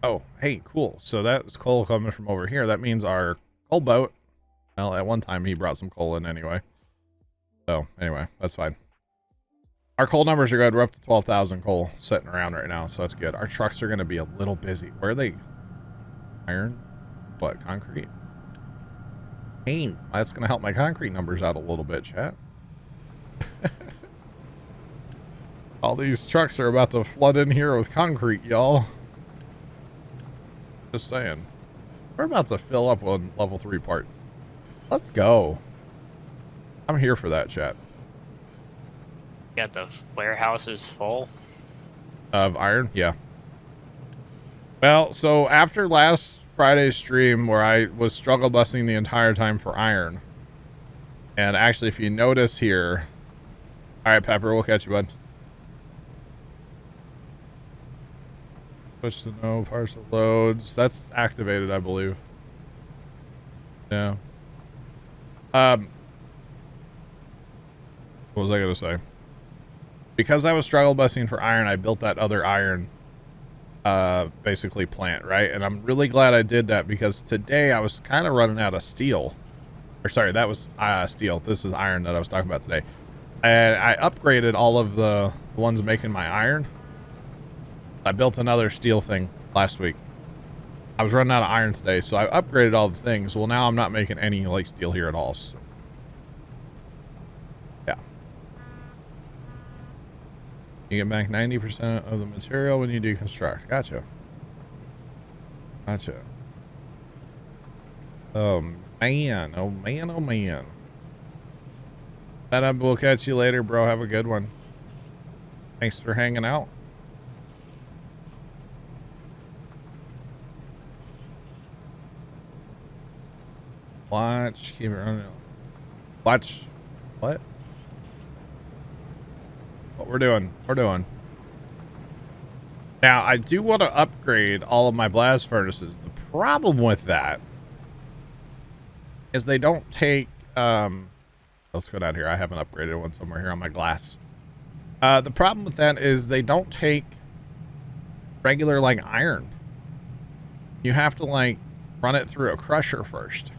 Oh, hey, cool. So that's coal coming from over here. That means our coal boat. Well, at one time he brought some coal in anyway. So, anyway, that's fine. Our coal numbers are good. We're up to 12,000 coal sitting around right now, so that's good. Our trucks are going to be a little busy. Where are they? Iron? What? Concrete? Hey, that's going to help my concrete numbers out a little bit, chat. All these trucks are about to flood in here with concrete, y'all. Just saying. We're about to fill up on level 3 parts. Let's go. I'm here for that, chat. Got the warehouses full. Of iron? Yeah. Well, so after last Friday's stream where I was struggle busting the entire time for iron. And actually, if you notice here... Alright, Pepper, we'll catch you, bud. Switch to no parcel loads. That's activated, I believe. Yeah. What was I going to say? Because I was struggle busting for iron, I built that other iron basically plant, right? And I'm really glad I did that because today I was kind of running out of steel. Or sorry, that was steel. This is iron that I was talking about today. And I upgraded all of the ones making my iron. I built another steel thing last week. I was running out of iron today, so I upgraded all the things. Well, now I'm not making any like steel here at all. So. Yeah. You get back 90% of the material when you deconstruct. Gotcha. Gotcha. Oh man. Oh man. Oh man. We'll catch you later, bro. Have a good one. Thanks for hanging out. Watch. Keep it running. Watch. What? What we're doing. We're doing. Now, I do want to upgrade all of my blast furnaces. The problem with that is they don't take... let's go down here. I haven't upgraded one somewhere here on my glass. The problem with that is they don't take regular, like, iron. You have to, like, run it through a crusher first.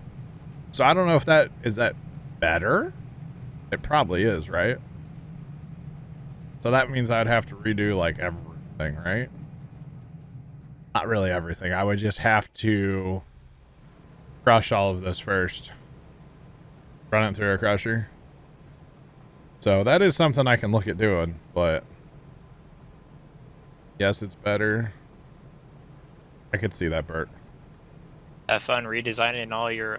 So I don't know if that... Is that better? It probably is, right? So that means I'd have to redo, like, everything, right? Not really everything. I would just have to crush all of this first. Run it through a crusher. So that is something I can look at doing, but yes, it's better. I could see that, Bert. Have fun redesigning all your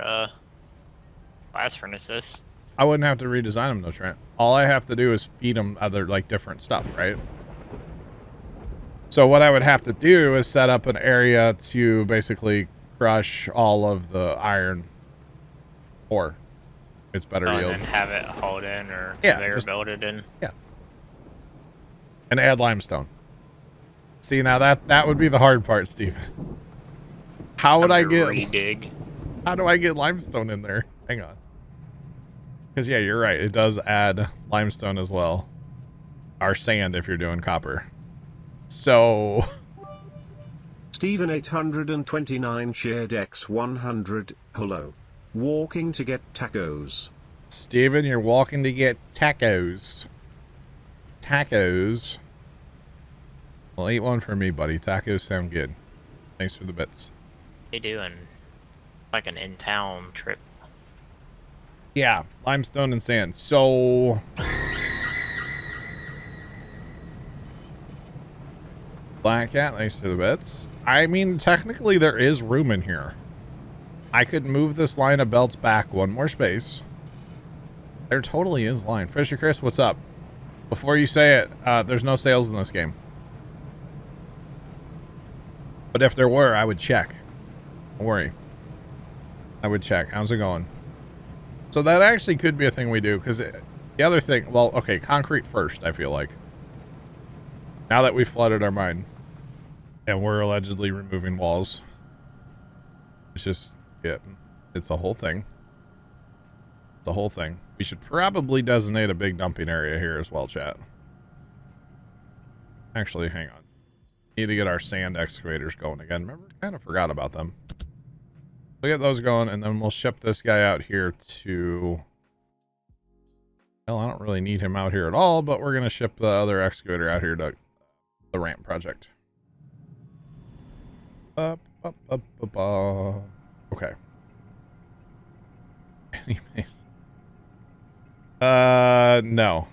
blast furnaces. I wouldn't have to redesign them though, Trent. All I have to do is feed them other like different stuff, right? So what I would have to do is set up an area to basically crush all of the iron ore. It's better yield. And have it hauled in or conveyor belted in. Yeah. And add limestone. See, now that would be the hard part, Steven. How would I get... Redig. How do I get limestone in there? Hang on. Because, yeah, you're right. It does add limestone as well. Or sand if you're doing copper. So... Steven 829 shared X100. Hello. Walking to get tacos. Steven, you're walking to get tacos. Tacos. Well, eat one for me, buddy. Tacos sound good. Thanks for the bits. They doing like an in-town trip. Yeah, limestone and sand. So... Black Cat, thanks for the bits. I mean, technically there is room in here. I could move this line of belts back one more space. There totally is line. Fisher Chris, what's up? Before you say it, there's no sales in this game. But if there were, I would check. Don't worry. I would check. How's it going? So that actually could be a thing we do, because the other thing... Well, okay, concrete first, I feel like. Now that we've flooded our mine. And we're allegedly removing walls. It's just... Yeah, it's a whole thing. The whole thing. We should probably designate a big dumping area here as well, chat. Actually, hang on. Need to get our sand excavators going again. Remember, kind of forgot about them. We'll get those going, and then we'll ship this guy out here to... Well, I don't really need him out here at all, but we're going to ship the other excavator out here to the ramp project. Okay. Anyways. No.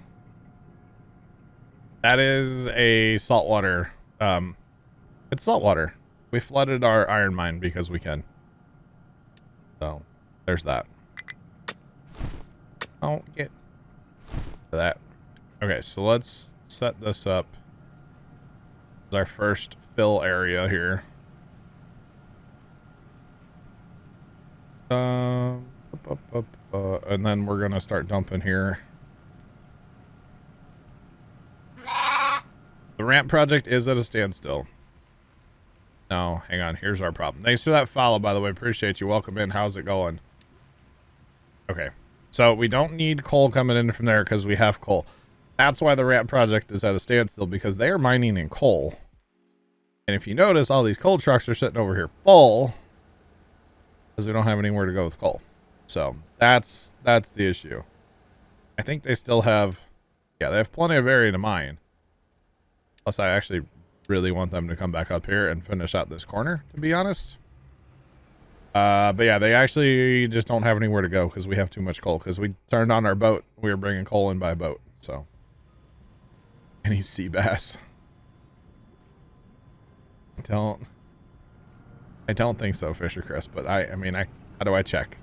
That is a saltwater. It's saltwater. We flooded our iron mine because we can. So, there's that. I'll get that. Okay, so let's set this up as our first fill area here. And then we're gonna start dumping here. The ramp project is at a standstill. No, hang on. Here's our problem. Thanks for that follow, by the way. Appreciate you. Welcome in. How's it going? Okay. So we don't need coal coming in from there because we have coal. That's why the ramp project is at a standstill, because they are mining in coal. And if you notice, all these coal trucks are sitting over here full because we don't have anywhere to go with coal. So that's the issue. I think they still have, yeah, they have plenty of area to mine. Plus, I actually really want them to come back up here and finish out this corner, to be honest. But yeah, they actually just don't have anywhere to go because we have too much coal. Because we turned on our boat, we were bringing coal in by boat. So, any sea bass? I don't think so, Fisher Chris. But I mean, how do I check?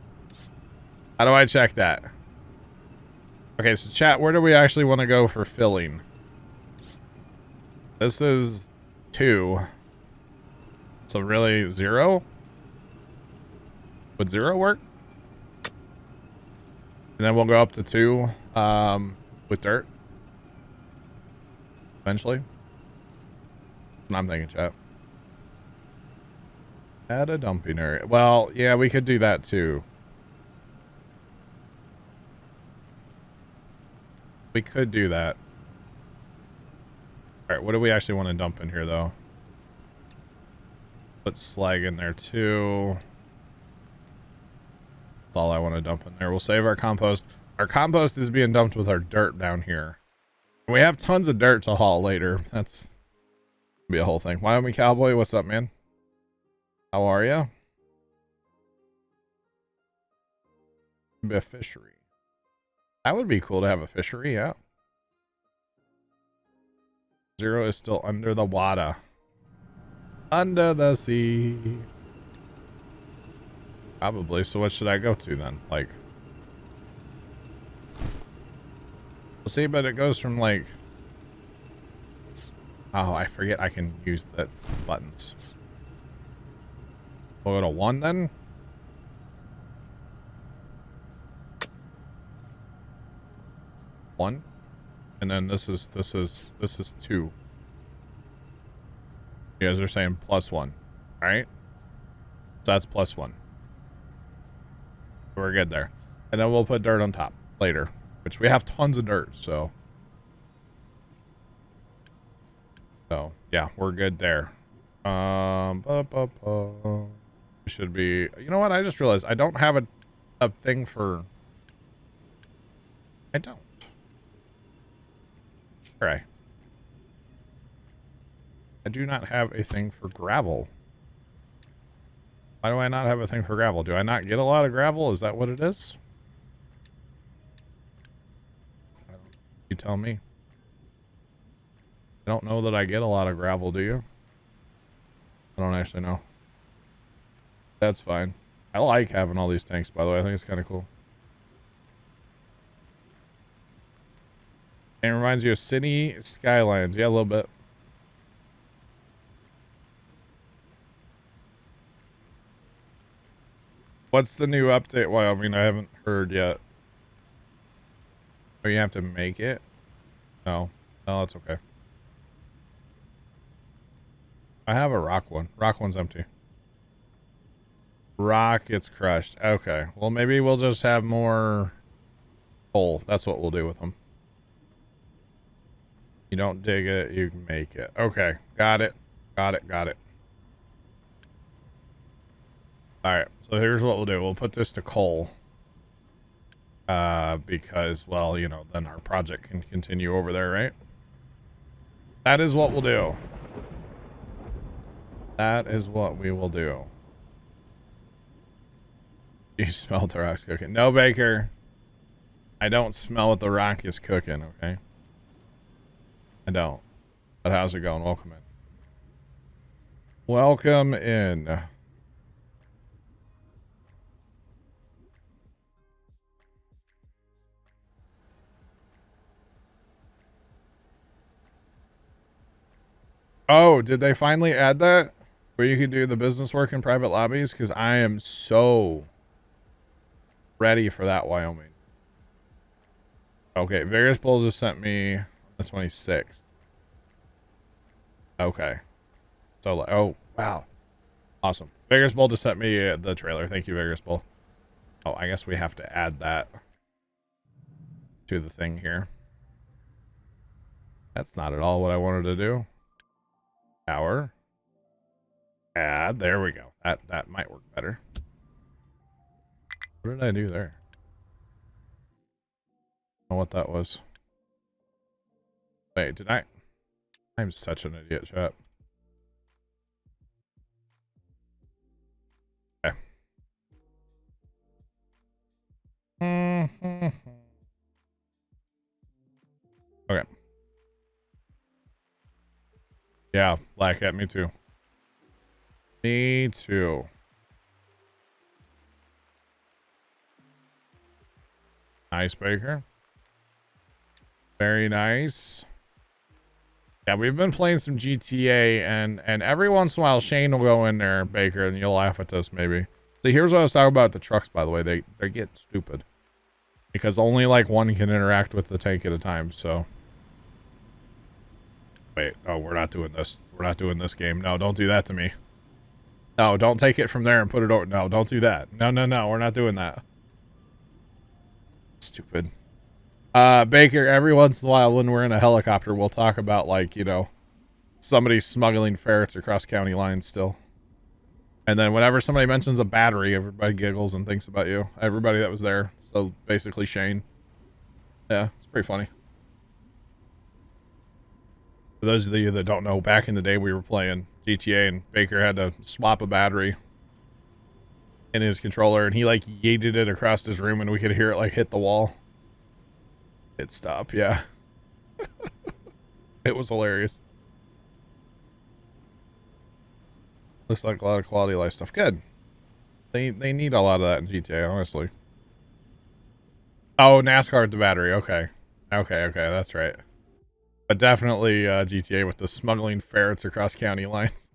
How do I check that? Okay, so chat, where do we actually want to go for filling? This is 2. So really 0? Would 0 work? And then we'll go up to 2 with dirt. Eventually. That's what I'm thinking, chat. Add a dumping area. Well, yeah, we could do that too. We could do that. Alright, what do we actually want to dump in here, though? Put slag in there, too. That's all I want to dump in there. We'll save our compost. Our compost is being dumped with our dirt down here. We have tons of dirt to haul later. That's gonna be a whole thing. Wyoming Cowboy, what's up, man? How are you? Be a fishery. That would be cool to have a fishery, yeah. 0 is still under the water. Under the sea. Probably. So what should I go to then? Like, we'll see, but it goes from like, oh, I forget I can use the buttons. We'll go to 1 then. One, and then this is 2. You guys are saying +1, all right? So that's +1. We're good there, and then we'll put dirt on top later, which we have tons of dirt. So yeah, we're good there. We should be. You know what? I just realized I don't have a thing for. I don't. Right. I do not have a thing for gravel. Why do I not have a thing for gravel? Do I not get a lot of gravel? Is that what it is? You tell me. I don't know that I get a lot of gravel, do you? I don't actually know. That's fine. I like having all these tanks, by the way. I think it's kind of cool. It reminds you of city skylines. Yeah, a little bit. What's the new update, Wyoming? I haven't heard yet. Oh, you have to make it? No. No, that's okay. I have a rock one. Rock one's empty. Rock gets crushed. Okay. Well, maybe we'll just have more coal. That's what we'll do with them. You don't dig it, you can make it. Okay. Got it. Got it. Got it. Alright. So here's what we'll do. We'll put this to coal. Because, well, you know, then our project can continue over there, right? That is what we'll do. That is what we will do. You smell the rock's cooking. No, Baker. I don't smell what the rock is cooking, okay? I don't. But how's it going? Welcome in. Welcome in. Oh, did they finally add that? Where you can do the business work in private lobbies? Because I am so ready for that, Wyoming. Okay, Various Bulls just sent me the 26th. Okay. So, oh, wow. Awesome. Vegas Bull just sent me the trailer. Thank you, Vegas Bull. Oh, I guess we have to add that to the thing here. That's not at all what I wanted to do. Power. Yeah, there we go. That might work better. What did I do there? I don't know what that was. Wait, did I? I'm such an idiot, chat. Okay. Okay. Yeah, Black Hat, me too. Me too. Nice, Baker. Very nice. Yeah, we've been playing some GTA, and every once in a while Shane will go in there, Baker, and you'll laugh at this maybe. So here's what I was talking about the trucks, by the way. They get stupid. Because only like one can interact with the tank at a time, so. Wait, oh, we're not doing this. We're not doing this game. No, don't do that to me. No, don't take it from there and put it over. No, don't do that. No, we're not doing that. Stupid. Baker, every once in a while when we're in a helicopter, we'll talk about, like, you know, somebody smuggling ferrets across county lines still. And then whenever somebody mentions a battery, everybody giggles and thinks about you. Everybody that was there. So basically Shane. Yeah, it's pretty funny. For those of you that don't know, back in the day we were playing GTA and Baker had to swap a battery in his controller and he like yeeted it across his room and we could hear it like hit the wall. It stopped, yeah. It was hilarious. Looks like a lot of quality of life stuff. Good. They need a lot of that in GTA, honestly. Oh, NASCAR with the battery. Okay. Okay, that's right. But definitely GTA with the smuggling ferrets across county lines.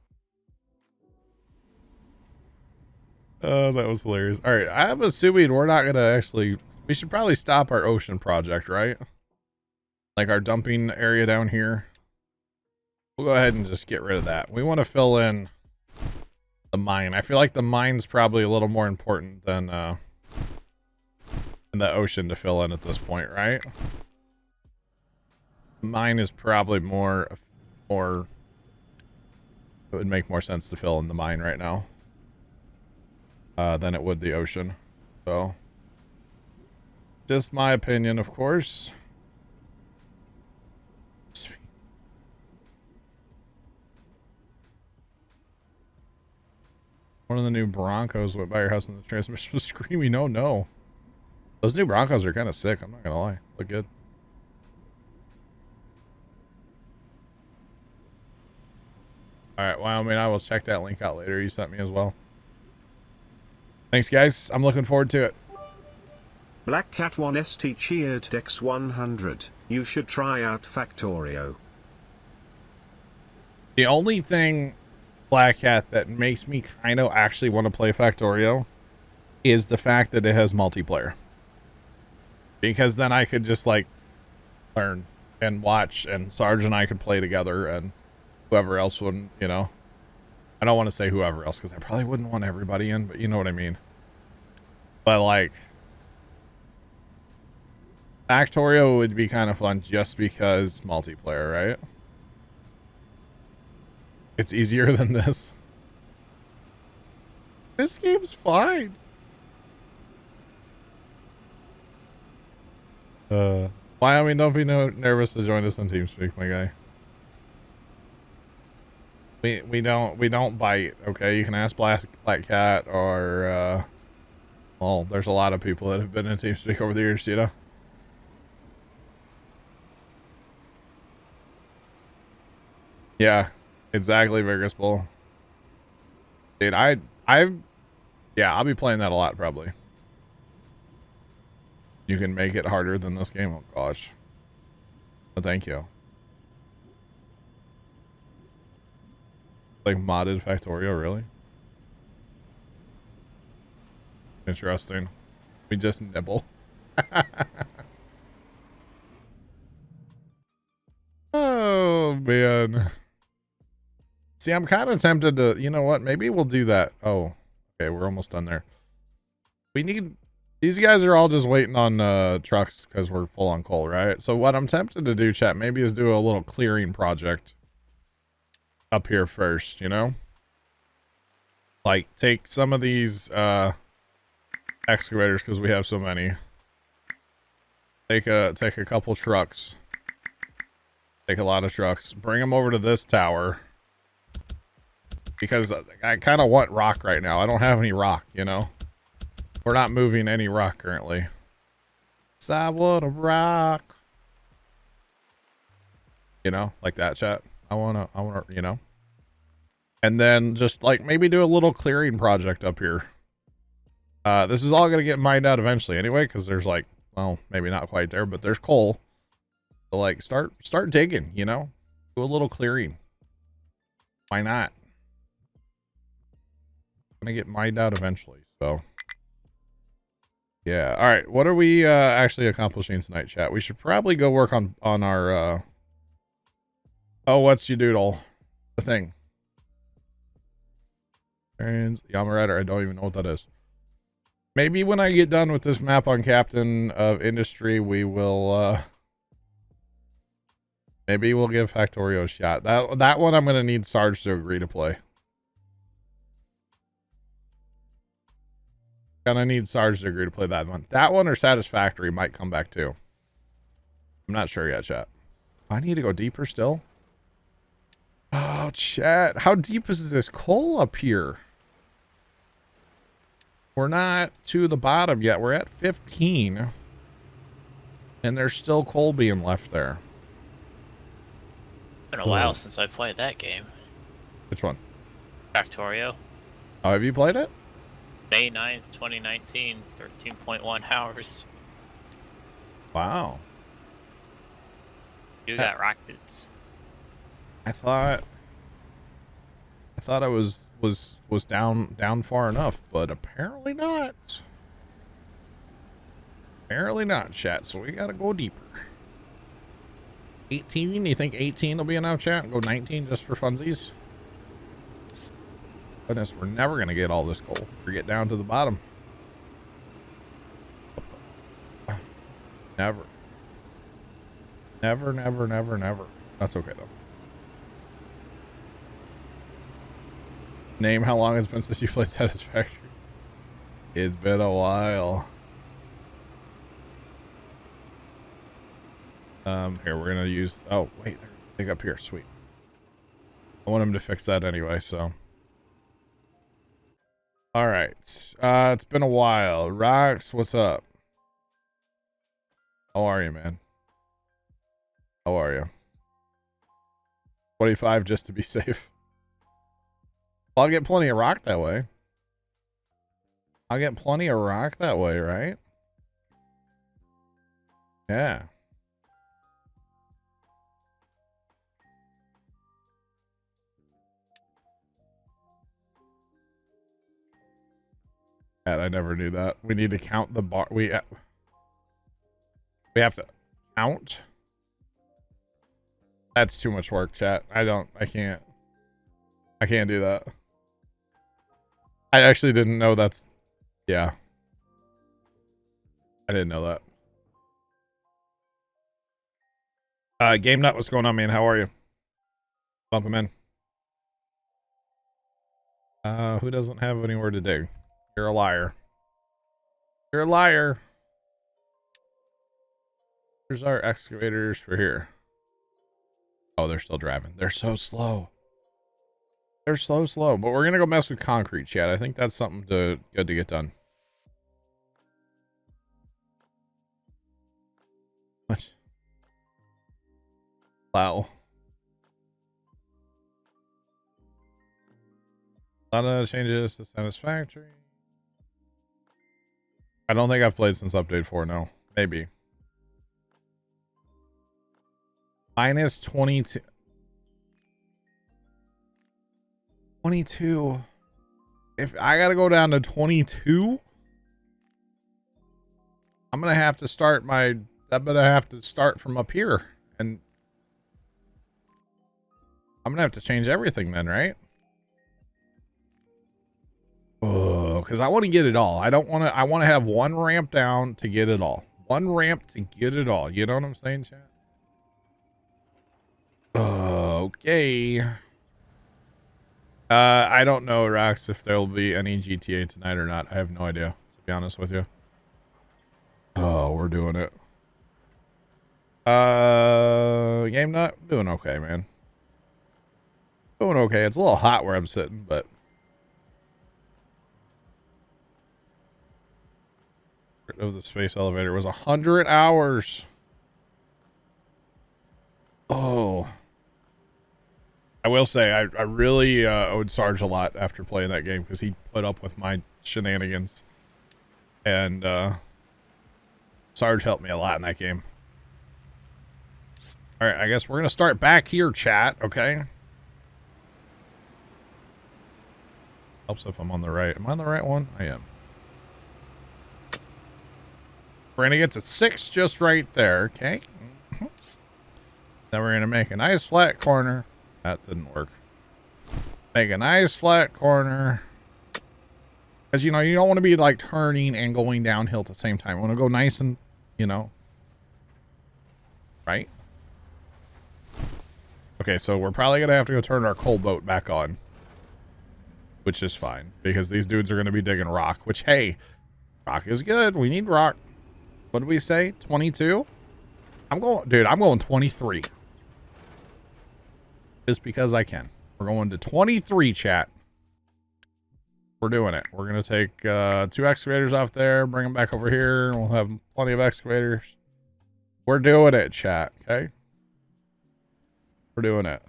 Oh, that was hilarious. All right, I'm assuming we're not going to actually... We should probably stop our ocean project, right? Like our dumping area down here. We'll go ahead and just get rid of that. We want to fill in the mine. I feel like the mine's probably a little more important than the ocean to fill in at this point, right? Mine is probably more... It would make more sense to fill in the mine right now. Than it would the ocean. So... Just my opinion, of course. Sweet. One of the new Broncos went by your house and the transmission was screaming, oh no. Those new Broncos are kind of sick, I'm not gonna lie. Look good. Alright, well, I mean, I will check that link out later you sent me as well. Thanks, guys. I'm looking forward to it. Black Cat 1ST cheered Dex 100. You should try out Factorio. The only thing, Black Cat, that makes me kind of actually want to play Factorio is the fact that it has multiplayer. Because then I could just, like, learn and watch, and Sarge and I could play together, and whoever else wouldn't, you know. I don't want to say whoever else, because I probably wouldn't want everybody in, but you know what I mean. But, like... Factorio would be kind of fun just because multiplayer, right? It's easier than this. This game's fine. Wyoming, don't be nervous to join us on TeamSpeak, my guy. We don't bite, okay? You can ask Black Cat or well, there's a lot of people that have been in TeamSpeak over the years, you know. Yeah, exactly, Vegas Bull. Dude, yeah, I'll be playing that a lot, probably. You can make it harder than this game? Oh, gosh. But thank you. Like, modded Factorio, really? Interesting. We just nibble. Oh, man. See, I'm kind of tempted to, you know what? Maybe we'll do that. Oh, okay. We're almost done there. We need, these guys are all just waiting on trucks because we're full on coal, right? So what I'm tempted to do, chat, maybe is do a little clearing project up here first, you know? Like, take some of these excavators because we have so many. Take a couple trucks. Take a lot of trucks. Bring them over to this tower. Because I kind of want rock right now. I don't have any rock, you know? We're not moving any rock currently. So I want a rock. You know, like that, chat. I wanna, you know? And then just like maybe do a little clearing project up here. This is all gonna get mined out eventually anyway, because there's like, well, maybe not quite there, but there's coal. So like start digging, you know? Do a little clearing. Why not? Gonna get mined out eventually, so yeah. All right, what are we actually accomplishing tonight, chat? We should probably go work on our oh, what's you doodle? The thing. Yamarider, I don't even know what that is. Maybe when I get done with this map on Captain of Industry, we will maybe we'll give Factorio a shot. That one I'm gonna need Sarge to agree to play. Gonna need Sarge to agree to play that one. That one or Satisfactory might come back too. I'm not sure yet, chat. I need to go deeper still. Oh, chat. How deep is this coal up here? We're not to the bottom yet. We're at 15. And there's still coal being left there. Been a while since I played that game. Which one? Factorio. Oh, have you played it? May 9th, 2019, 13.1 hours. Wow. You got rockets. I thought I was down far enough, but apparently not. Apparently not, chat. So we gotta go deeper. 18? You think 18 will be enough, chat? Go 19 just for funsies? Goodness, we're never gonna get all this coal. We get down to the bottom. Never. Never, never, never, never. That's okay though. Name how long it's been since you played Satisfactory. It's been a while. Here we're gonna use. Oh wait, there's a thing up here. Sweet. I want him to fix that anyway. So. All right. It's been a while. Rox, what's up? How are you, man? How are you? 25 just to be safe. I'll get plenty of rock that way. I'll get plenty of rock that way, right? Yeah. God, I never knew that. We need to count the bar. We have to count. That's too much work, chat. I can't do that. I actually didn't know that's, yeah. I didn't know that. Game Nut, what's going on, man? How are you? Welcome in. Who doesn't have anywhere to dig? You're a liar. You're a liar. Here's our excavators for here. Oh, they're still driving. They're so slow. They're so slow. But we're gonna go mess with concrete, chat. I think that's something good to get done. What? Wow. A lot of changes to Satisfactory. I don't think I've played since update 4, no. Maybe. Minus 22. 22. If I gotta go down to 22, I'm gonna have to start from up here. And I'm gonna have to change everything then, right? Oh, because I want to get it all. I want to have one ramp down to get it all. One ramp to get it all. You know what I'm saying, chat? Okay. I don't know, Rox, if there will be any GTA tonight or not. I have no idea, to be honest with you. Oh, we're doing it. Game Nut, doing okay, man. Doing okay. It's a little hot where I'm sitting, but of the space elevator was 100 hours. Oh, I will say I really owed Sarge a lot after playing that game because he put up with my shenanigans, and Sarge helped me a lot in that game. All right, I guess we're gonna start back here, chat. Okay. Helps if I'm on the right. Am I on the right one? I am. We're gonna get to 6 just right there. Okay. Then we're gonna make a nice flat corner. That didn't work. Make a nice flat corner. Because, you know, you don't want to be like turning and going downhill at the same time. You want to go nice and, you know. Right? Okay, so we're probably going to have to go turn our coal boat back on. Which is fine. Because these dudes are going to be digging rock. Which, hey, rock is good. We need rock. What did we say? 22? I'm going 23. Just because I can. We're going to 23, chat. We're doing it. We're going to take 2 excavators off there, bring them back over here, and we'll have plenty of excavators. We're doing it, chat, okay? We're doing it.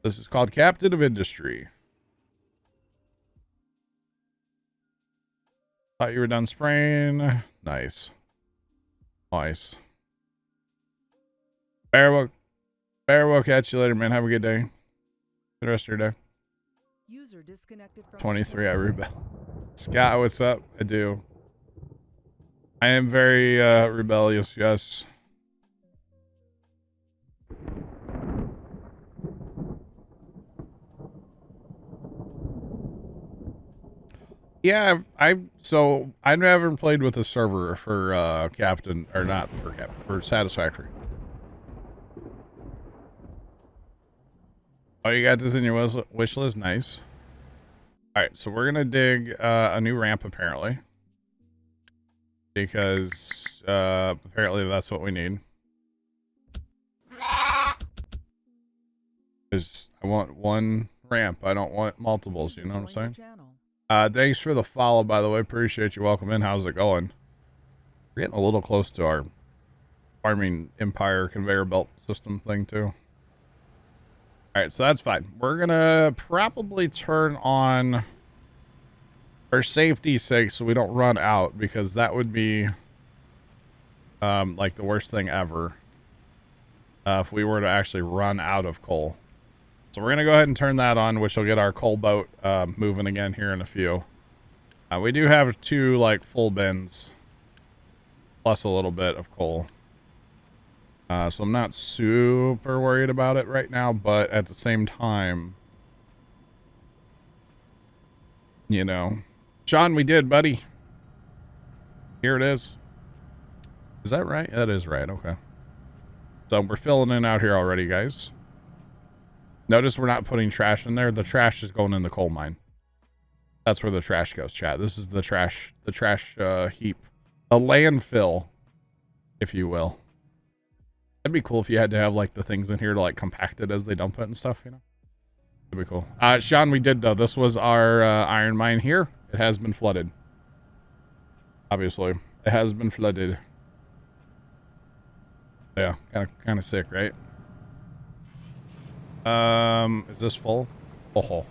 This is called Captain of Industry. Thought you were done spraying. Nice. Nice. Bear will catch you later, man. Have a good day. The rest of your day. User disconnected from 23, I rebel. Scott, what's up? I do. I am very rebellious, yes. Yeah, so I haven't played with a server for Captain, or not for Captain, for Satisfactory. Oh, you got this in your wish list? Nice. All right, so we're going to dig a new ramp, apparently. Because apparently that's what we need. Because I want one ramp. I don't want multiples, you know what I'm saying? Thanks for the follow, by the way. Appreciate you. Welcome in. How's it going? We're getting a little close to our farming empire conveyor belt system thing, too. All right, so that's fine. We're going to probably turn on, for safety's sake, so we don't run out, because that would be like the worst thing ever if we were to actually run out of coal. So we're going to go ahead and turn that on, which will get our coal boat moving again here in a few. We do have 2 like full bins plus a little bit of coal. So I'm not super worried about it right now, but at the same time, you know. Sean, we did, buddy. Here it is. Is that right? That is right. Okay. So we're filling in out here already, guys. Notice we're not putting trash in there. The trash is going in the coal mine. That's where the trash goes, chat. This is the trash heap. A landfill, if you will. That'd be cool if you had to have like the things in here to like compact it as they dump it and stuff, you know? That'd be cool. Sean, we did though. This was our iron mine here. It has been flooded. Obviously. It has been flooded. Yeah, kind of sick, right? Is this full? Oh.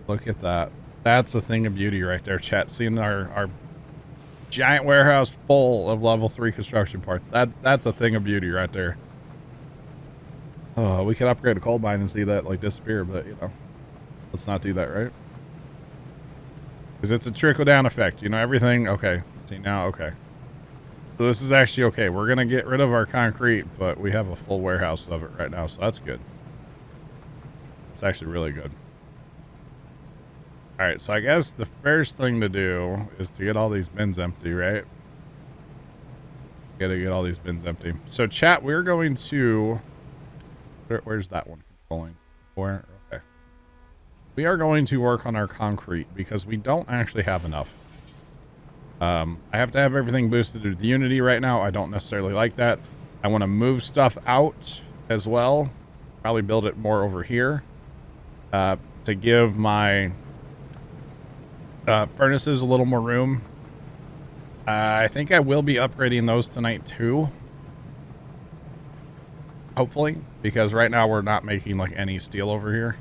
Look at that. That's a thing of beauty right there, chat. Seeing our giant warehouse full of level 3 construction parts. That's a thing of beauty right there. Oh, we could upgrade a coal mine and see that like disappear, but you know, let's not do that, right? Because it's a trickle down effect, you know, everything. Okay, see now, okay. So this is actually okay. We're gonna get rid of our concrete, but we have a full warehouse of it right now, so that's good. It's actually really good. All right, so I guess the first thing to do is to get all these bins empty, right? Gotta get all these bins empty. So chat, we're going to... Where's that one going? 4. Okay. We are going to work on our concrete because we don't actually have enough. I have to have everything boosted to the Unity right now. I don't necessarily like that. I want to move stuff out as well. Probably build it more over here to give my furnaces a little more room. I think I will be upgrading those tonight too. Hopefully, because right now we're not making like any steel over here.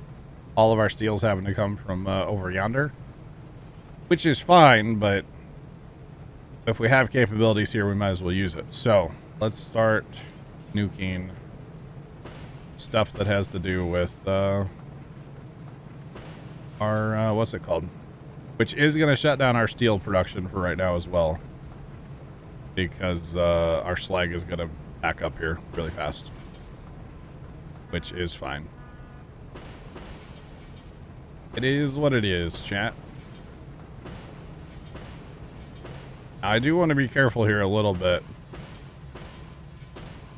All of our steel's having to come from over yonder, which is fine, but if we have capabilities here, we might as well use it. So let's start nuking stuff that has to do with our what's it called, which is going to shut down our steel production for right now as well, because our slag is going to back up here really fast, which is fine. It is what it is, chat. I do want to be careful here a little bit.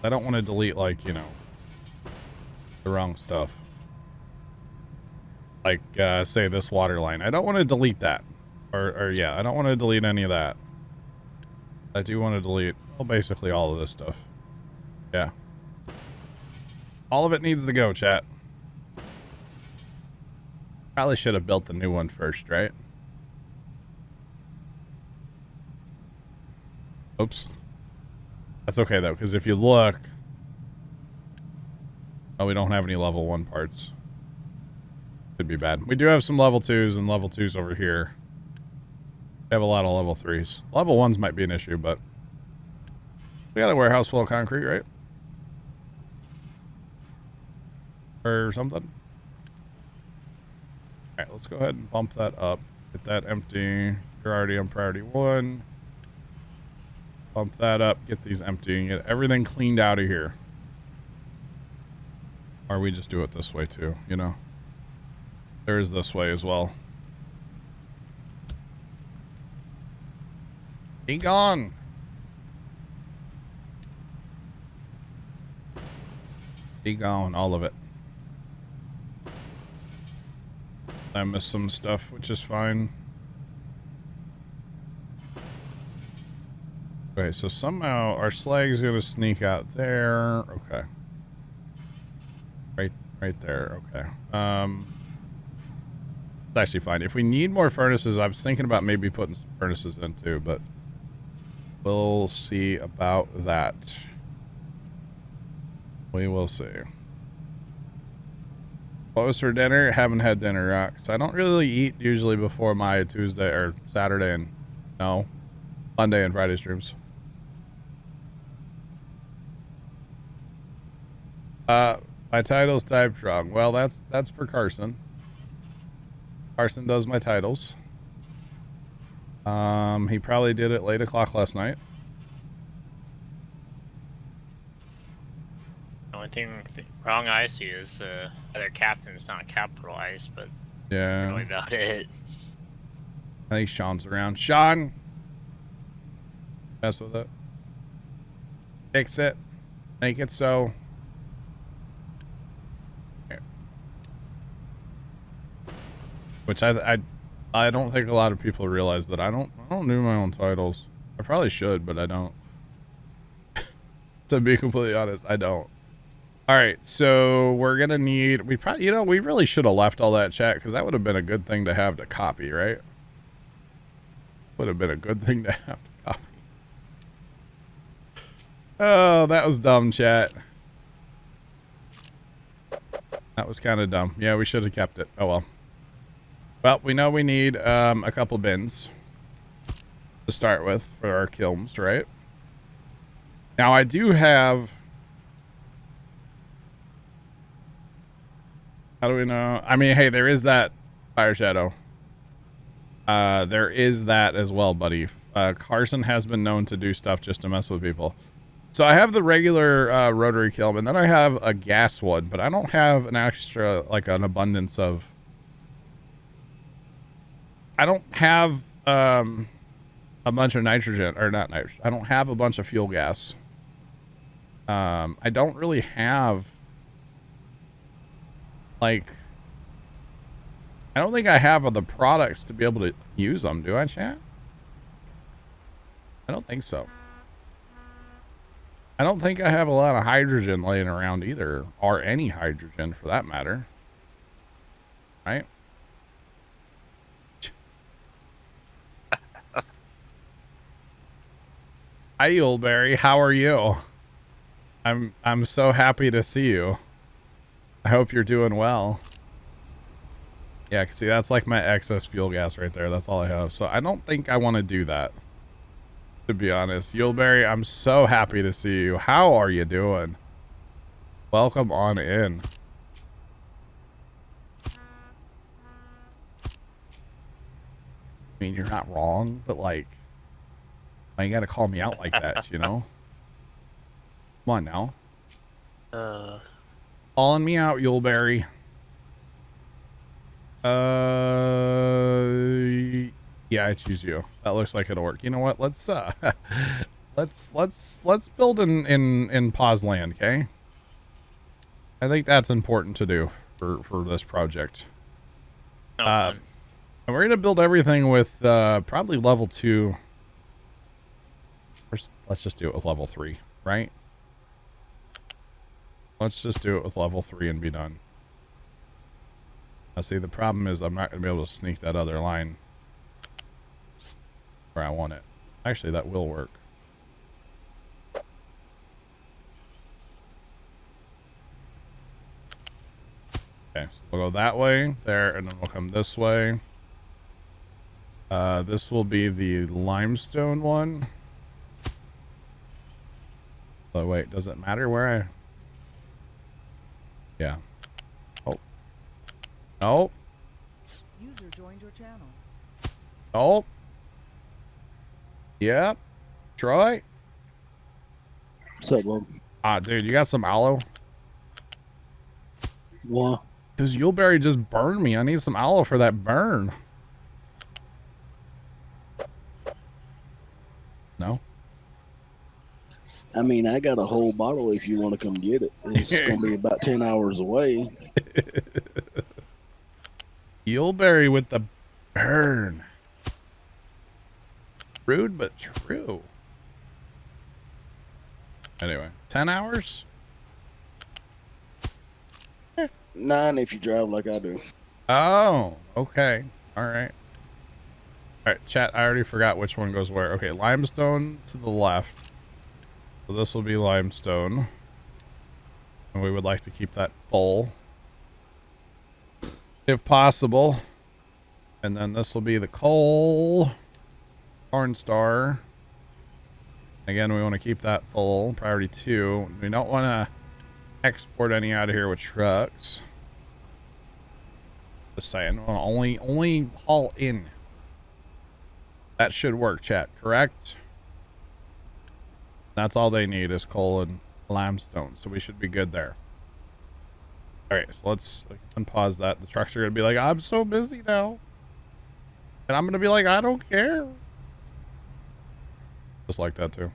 I don't want to delete, like, you know, the wrong stuff. Like, say this water line. I don't want to delete that. Or yeah, I don't want to delete any of that. I do want to delete, well, basically all of this stuff. Yeah. All of it needs to go, chat. Probably should have built the new one first, right? Oops. That's okay, though, because if you look... Oh, we don't have any level 1 parts. Could be bad. We do have some level 2s and level 2s over here. We have a lot of level 3s. Level 1s might be an issue, but... We got a warehouse full of concrete, right? Or something? Alright, let's go ahead and bump that up. Get that empty. You're already on priority 1. Bump that up. Get these empty and get everything cleaned out of here. Or we just do it this way too, you know? There's this way as well. Be gone! Be gone, all of it. I missed some stuff, which is fine. Okay, so somehow our slag's gonna sneak out there. Okay. Right there, okay. It's actually fine. If we need more furnaces, I was thinking about maybe putting some furnaces in too, but we'll see about that. We will see. What was for dinner? Haven't had dinner, Rox. I don't really eat usually before my Tuesday or Saturday and no, Monday and Friday streams. My title's typed wrong. Well, that's for Carson. Carson does my titles. He probably did it late o'clock last night. The only thing wrong I see is other captain's not capitalized, but yeah, really about it. I think Sean's around. Sean, mess with it. Fix it. Make it so. Here. Which I don't think a lot of people realize that I don't do my own titles. I probably should, but I don't. To be completely honest, I don't. All right, so we're gonna need. We probably, you know, we really should have left all that chat because that would have been a good thing to have to copy, right? Would have been a good thing to have to copy. Oh, that was dumb, chat. That was kind of dumb. Yeah, we should have kept it. Oh well. Well, we know we need a couple bins to start with for our kilns, right? Now I do have. How do we know? I mean, hey, there is that fire shadow. There is that as well, buddy. Carson has been known to do stuff just to mess with people. So I have the regular rotary kiln, and then I have a gas one, but I don't have an extra, like an abundance of. I don't have a bunch of nitrogen, or not nitrogen. I don't have a bunch of fuel gas. I don't really have Like, I don't think I have the products to be able to use them, do I, chat? I don't think so. I don't think I have a lot of hydrogen laying around either, or any hydrogen for that matter. Right? Hi, Yuleberry. How are you? I'm so happy to see you. I hope you're doing well. Yeah, see, that's like my excess fuel gas right there. That's all I have. So I don't think I want to do that, to be honest. Yuleberry, I'm so happy to see you. How are you doing? Welcome on in. I mean, you're not wrong, but like, why you gotta call me out like that, you know? Come on now. Calling me out, Yuleberry. Yeah, I choose you. That looks like it'll work. You know what? Let's let's build in pause land, okay? I think that's important to do for this project. And we're gonna build everything with probably level 2. First, let's just do it with level 3, right? Let's just do it with level 3 and be done. Now, see, the problem is I'm not going to be able to sneak that other line where I want it. Actually, that will work. Okay, so we'll go that way, there, and then we'll come this way. This will be the limestone one. Oh, wait, does it matter where I... Yeah. Oh. Oh. User joined your channel. Oh. Yep. Troy. What's up, Bob? Dude, you got some aloe? Why? Because Yuleberry just burned me. I need some aloe for that burn. No? I mean, I got a whole bottle if you want to come get it. It's going to be about 10 hours away. Yuleberry with the burn. Rude, but true. Anyway, 10 hours? 9 if you drive like I do. Oh, okay. All right. All right, chat, I already forgot which one goes where. Okay, limestone to the left. So this will be limestone. And we would like to keep that full, if possible. And then this will be the coal. Cornstar. Again, we want to keep that full. Priority 2. We don't want to export any out of here with trucks. Just saying. We want to only haul in. That should work, chat. Correct? That's all they need is coal and limestone. So we should be good there. Alright, so let's unpause that. The trucks are going to be like, I'm so busy now. And I'm going to be like, I don't care. Just like that too.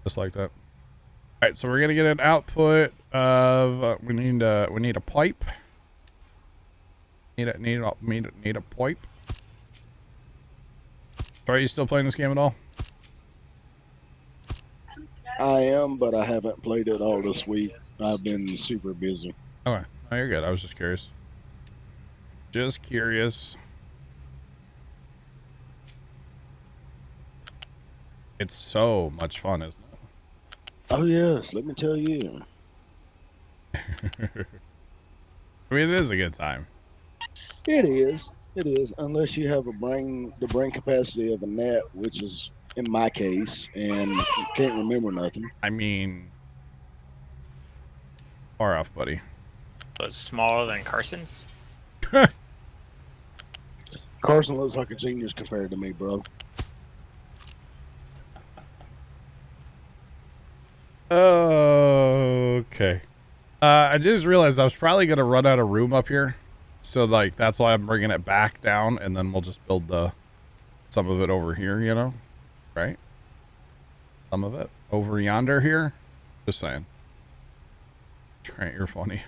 Just like that. Alright, so we're going to get an output of, we need a pipe. Need a pipe. Are you still playing this game at all? I am, but I haven't played it all this week. I've been super busy. Okay. Oh, you're good. I was just curious. Just curious. It's so much fun, isn't it? Oh, yes. Let me tell you. I mean, it is a good time. It is. It is. Unless you have the brain capacity of a gnat, which is in my case, and can't remember nothing. I mean, far off, buddy. So it's smaller than Carson's? Carson looks like a genius compared to me, bro. Okay. I just realized I was probably going to run out of room up here. So, like, that's why I'm bringing it back down, and then we'll just build some of it over here, you know? Right? Some of it over yonder here. Just saying. Trent, you're funny.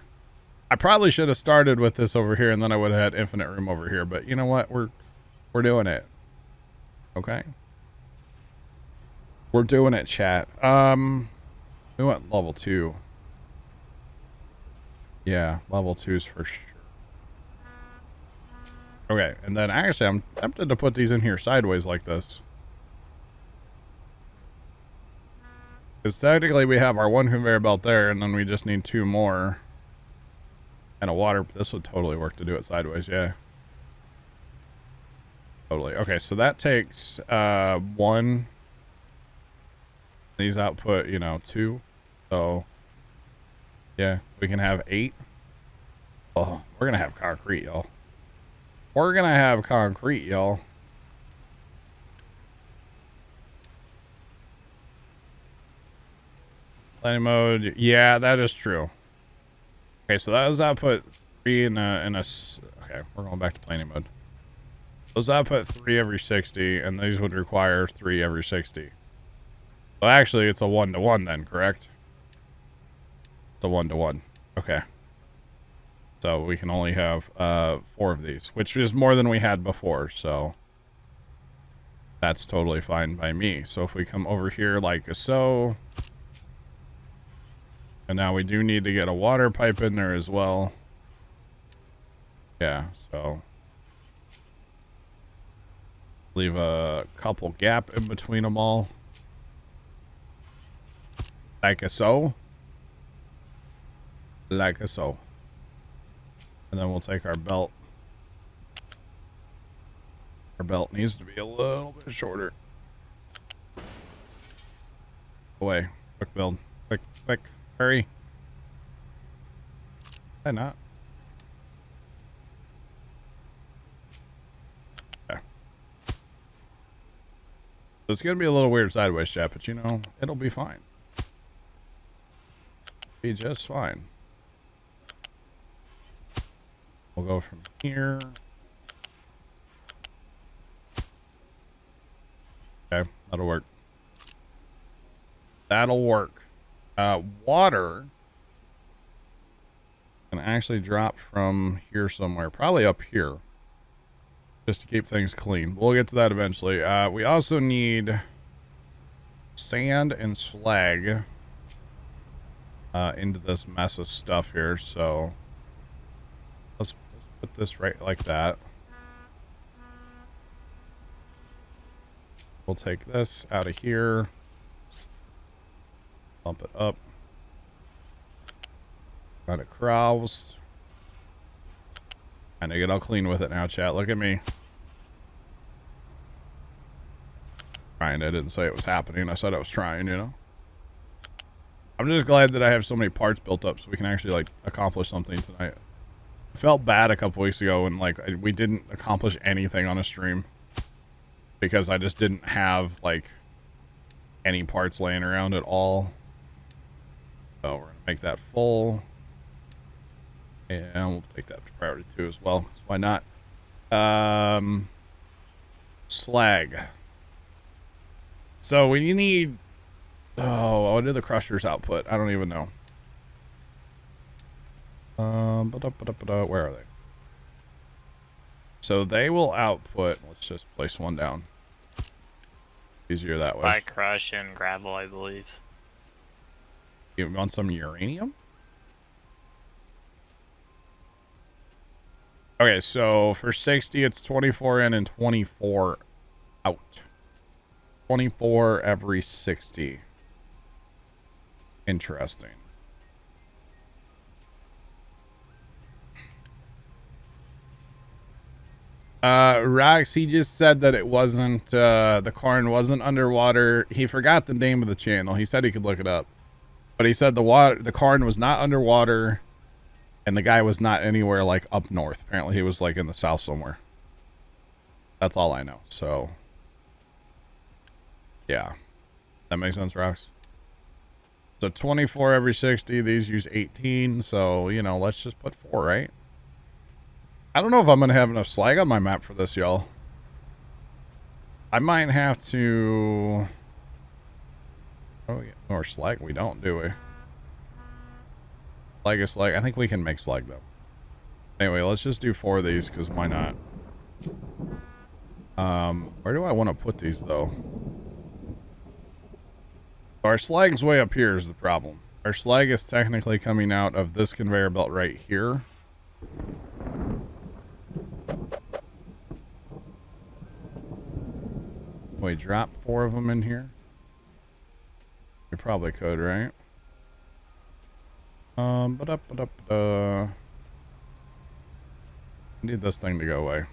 I probably should have started with this over here, and then I would have had infinite room over here. But you know what? We're doing it. Okay. We're doing it, chat. We went level 2. Yeah, level 2's for sure. Okay, and then actually I'm tempted to put these in here sideways like this. Because technically we have our 1 conveyor belt there, and then we just need 2 more. And a water. This would totally work to do it sideways, yeah. Totally. Okay, so that takes 1. These output, you know, 2. So, yeah, we can have 8. Oh, we're going to have concrete, y'all. We're going to have concrete, y'all. Planning mode. Yeah, that is true. Okay, so that was output 3 in a okay, we're going back to planning mode. Those output 3 every 60, and these would require 3 every 60. So actually, it's a 1-to-1 then, correct? It's a 1-to-1. Okay. So we can only have 4 of these, which is more than we had before, so that's totally fine by me. So if we come over here like so, and now we do need to get a water pipe in there as well. Yeah, so leave a couple gap in between them all. Like so. Like so. And then we'll take our belt. Our belt needs to be a little bit shorter. Away. Quick build. Quick, quick. Hurry. Why not? Okay. So it's going to be a little weird sideways, chat, but you know, it'll be fine. Be just fine. We'll go from here. Okay, that'll work. That'll work. Water can actually drop from here somewhere, probably up here, just to keep things clean. We'll get to that eventually. We also need sand and slag into this mess of stuff here, so let's put this right like that. We'll take this out of here, bump it up, kind of crows, kind of get all clean with it now, chat. Look at me. Trying. I didn't say it was happening. I said I was trying, you know. I'm just glad that I have so many parts built up so we can actually like accomplish something tonight. I felt bad a couple weeks ago when like we didn't accomplish anything on a stream because I just didn't have like any parts laying around at all. So we're gonna make that full, and we'll take that to priority 2 as well. So why not? Slag. So we need. Oh, what do the crushers output? I don't even know. Where are they? So they will output. Let's just place one down. Easier that way. By crush and gravel, I believe. You want some uranium? Okay, so for 60, it's 24 in and 24 out. 24 every 60. Interesting. Rax, he just said that it wasn't, the corn wasn't underwater. He forgot the name of the channel. He said he could look it up. But he said the corn was not underwater, and the guy was not anywhere, like, up north. Apparently he was, like, in the south somewhere. That's all I know, so. Yeah. That makes sense, Rax? So 24 every 60, these use 18, so, you know, let's just put 4, right? I don't know if I'm going to have enough slag on my map for this, y'all. I might have to... Oh, yeah. Or slag we don't, do we? Slag is slag. I think we can make slag though. Anyway, let's just do 4 of these because why not? Where do I want to put these though? Our slag's way up here is the problem. Our slag is technically coming out of this conveyor belt right here. We drop 4 of them in here. We probably could, right? I need this thing to go away.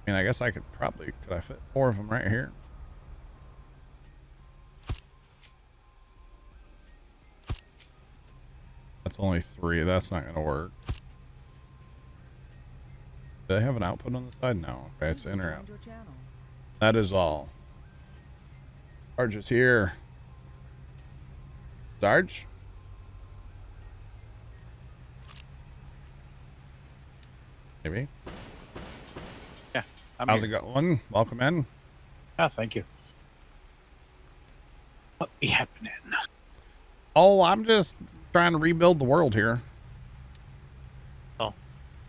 I mean, I guess I could I fit 4 of them right here? That's only 3. That's not going to work. Do they have an output on the side? No. Okay, it's in or out. That is all. Sarge is here. Sarge? Maybe. Yeah. How's it going? Welcome in. Oh, thank you. What be happening? Oh, I'm just trying to rebuild the world here. Oh,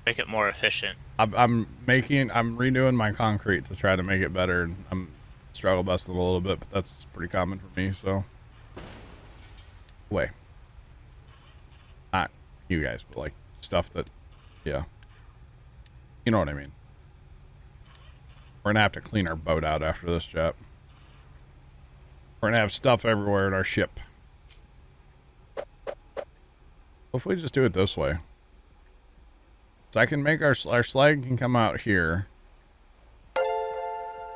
make it more efficient. I'm redoing my concrete to try to make it better. I'm struggle busting a little bit, but that's pretty common for me, so. Not you guys, but like stuff that, yeah. You know what I mean. We're gonna have to clean our boat out after this, chap. We're gonna have stuff everywhere in our ship. If we just do it this way. So I can make our slag can come out here.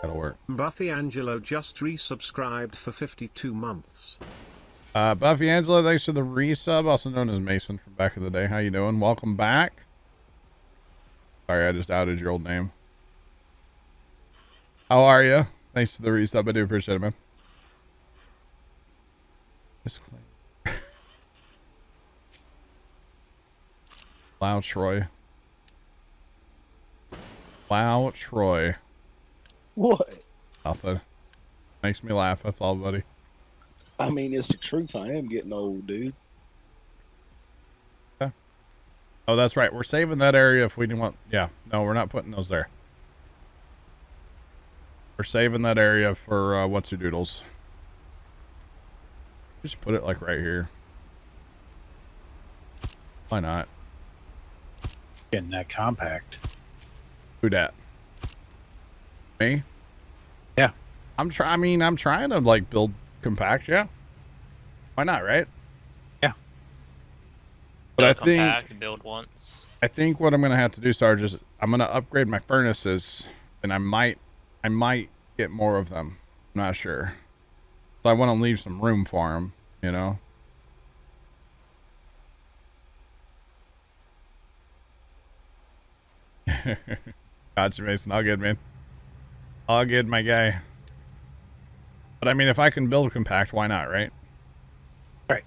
That'll work. Buffy Angelo just resubscribed for 52 months. Buffy Angelo, thanks for the resub, also known as Mason from back in the day. How you doing? Welcome back. Sorry, I just outed your old name. How are you? Thanks for the resub. I do appreciate it, man. Wow, Troy. Wow, Troy. What? Nothing. Makes me laugh. That's all, buddy. I mean, it's the truth. I am getting old, dude. Yeah. Oh, that's right. We're saving that area if we didn't want... Yeah. No, we're not putting those there. We're saving that area for what's your doodles. Just put it like right here. Why not? Getting that compact. Who dat? Me? Yeah. I'm trying to like build compact, yeah. Why not, right? Yeah. But Build compact, build once. I think what I'm gonna have to do, Sarge, is I'm gonna upgrade my furnaces, and I might get more of them. I'm not sure. So I want to leave some room for them, you know. Gotcha, Mason. All good, man. All good, my guy. But I mean, if I can build compact, why not, right? Right.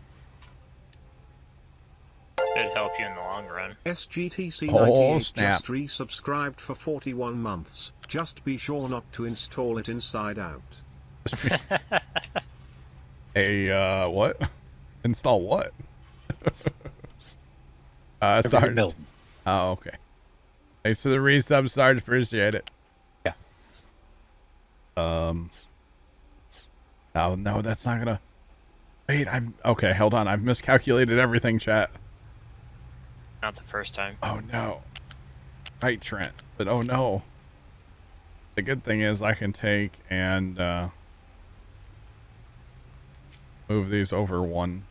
Could help you in the long run. SGTC98 just resubscribed for 41 months. Just be sure not to install it inside out. What? Install what? Sarge. Build. Oh, okay. Thanks for the resub, Sarge. Appreciate it. Yeah. Oh, no, that's not gonna... Wait, okay, hold on. I've miscalculated everything, chat. Not the first time. Oh, no. Right, Trent. But, oh, no. The good thing is I can take and move these over 1.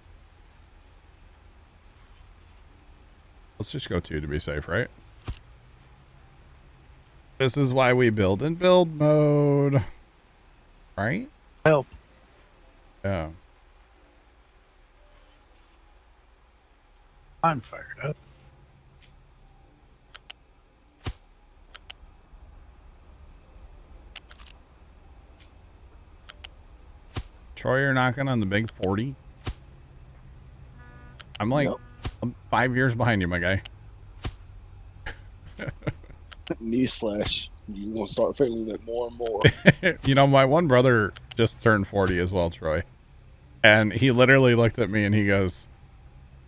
Let's just go 2 to be safe, right? This is why we build in build mode. Right? Help. Yeah. I'm fired up. Troy, you're knocking on the big 40. I'm like, Nope. I'm 5 years behind you, my guy. Newsflash. You're going to start feeling it more and more. You know, my one brother just turned 40 as well, Troy. And he literally looked at me and he goes,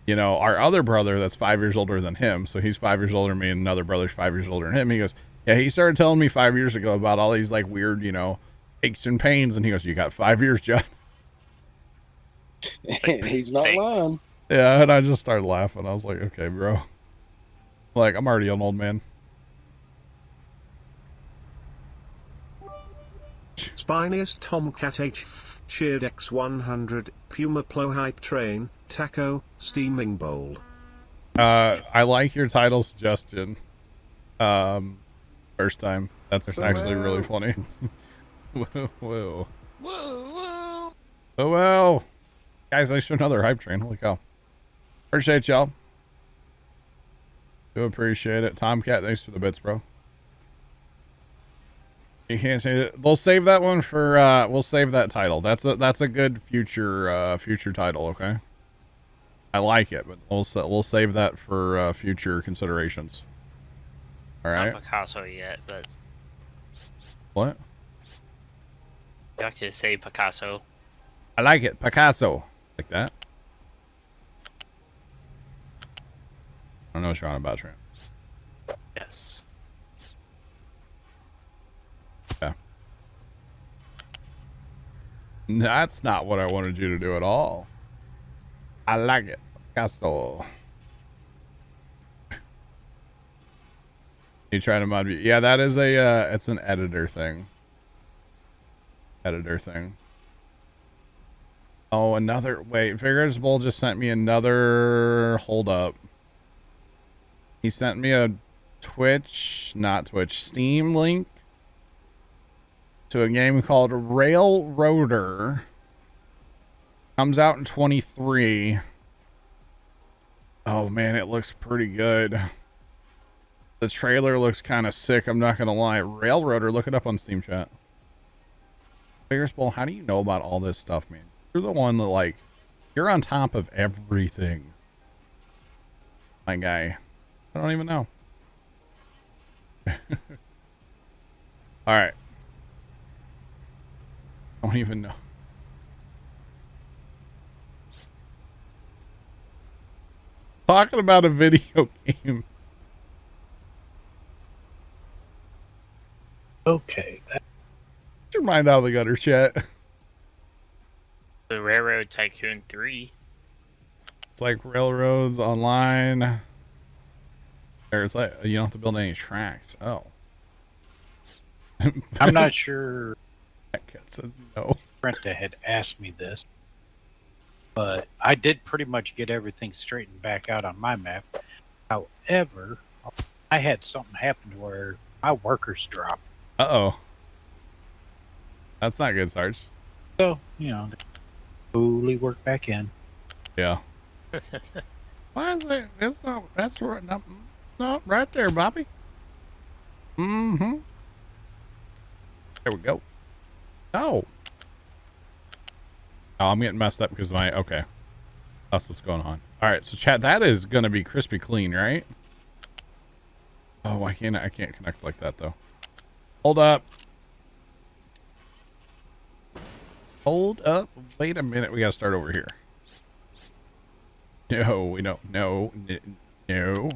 you know, our other brother that's 5 years older than him, so he's 5 years older than me, and another brother's 5 years older than him. He goes, yeah, he started telling me 5 years ago about all these like weird, you know, aches and pains, and he goes, you got 5 years, John. He's not Thanks. lying. Yeah, and I just started laughing. I was like, okay, bro. Like, I'm already an old man. Spiniest Tomcat H. Cheered X100, Puma Plo Hype Train, Taco, Steaming Bowl. I like your title suggestion. First time. That's actually really funny. Whoa. Woo woo. Oh, well. Guys, I should another hype train. Holy cow. Appreciate y'all. Do appreciate it. Tomcat, thanks for the bits, bro. You can't say it. We'll save that one for we'll save that title. That's a good future future title, okay? I like it, but we'll save that for future considerations. All right. Not Picasso yet, but What? you have to say Picasso. I like it. Picasso. Like that. I don't know what you're on about, Trent. Yes. Yeah. That's not what I wanted you to do at all. I like it. Picasso. You trying to mod me? Yeah, that is a it's an editor thing. Editor thing. Oh, another wait, Figures Bowl just sent me another hold up. He sent me a not Twitch, Steam link to a game called Railroader. Comes out in 23. Oh man, it looks pretty good. The trailer looks kind of sick, I'm not gonna lie. Railroader, look it up on Steam chat. Figures Bowl, how do you know about all this stuff, man? You're the one that, like, you're on top of everything. My guy. I don't even know. Alright. I don't even know. Talking about a video game. Okay. Get your mind out of the gutter, chat. The Railroad Tycoon 3. It's like railroads online. There's like you don't have to build any tracks. Oh. I'm not sure That cat says no. Brenta had asked me this, but I did pretty much get everything straightened back out on my map. However, I had something happen to where my workers dropped. Uh-oh. That's not good, Sarge. So, you know, fully work back in. Yeah. Why is it? It's not. That's right. No, right there, Bobby. Mm-hmm. There we go. Oh. Oh, I'm getting messed up because my okay. That's what's going on. All right, so chat, that is gonna be crispy clean, right? Oh, I can't connect like that though. Hold up. Hold up. Wait a minute. We gotta start over here. No, we don't. No. No.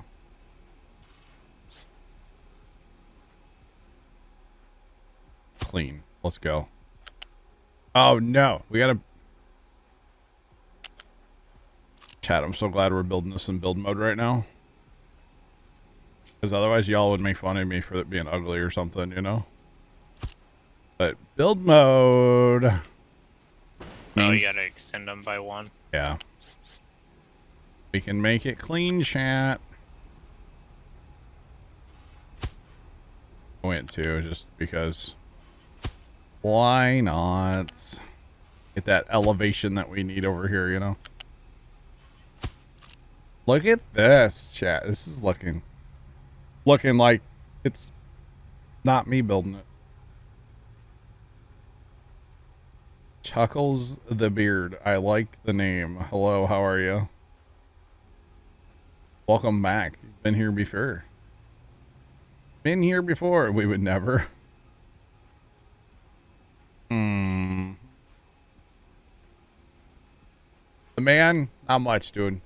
Clean. Let's go. Oh, no. We gotta... Chat, I'm so glad we're building this in build mode right now. Because otherwise y'all would make fun of me for it being ugly or something, you know? But build mode... Oh, means- you gotta extend them by one. Yeah. We can make it clean, chat. I went to just because. Why not? Get that elevation that we need over here, you know? Look at this, chat. This is looking like it's not me building it. Chuckles the Beard. I like the name. Hello, how are you? Welcome back. You've been here before. Been here before. We would never. The man, not much, dude.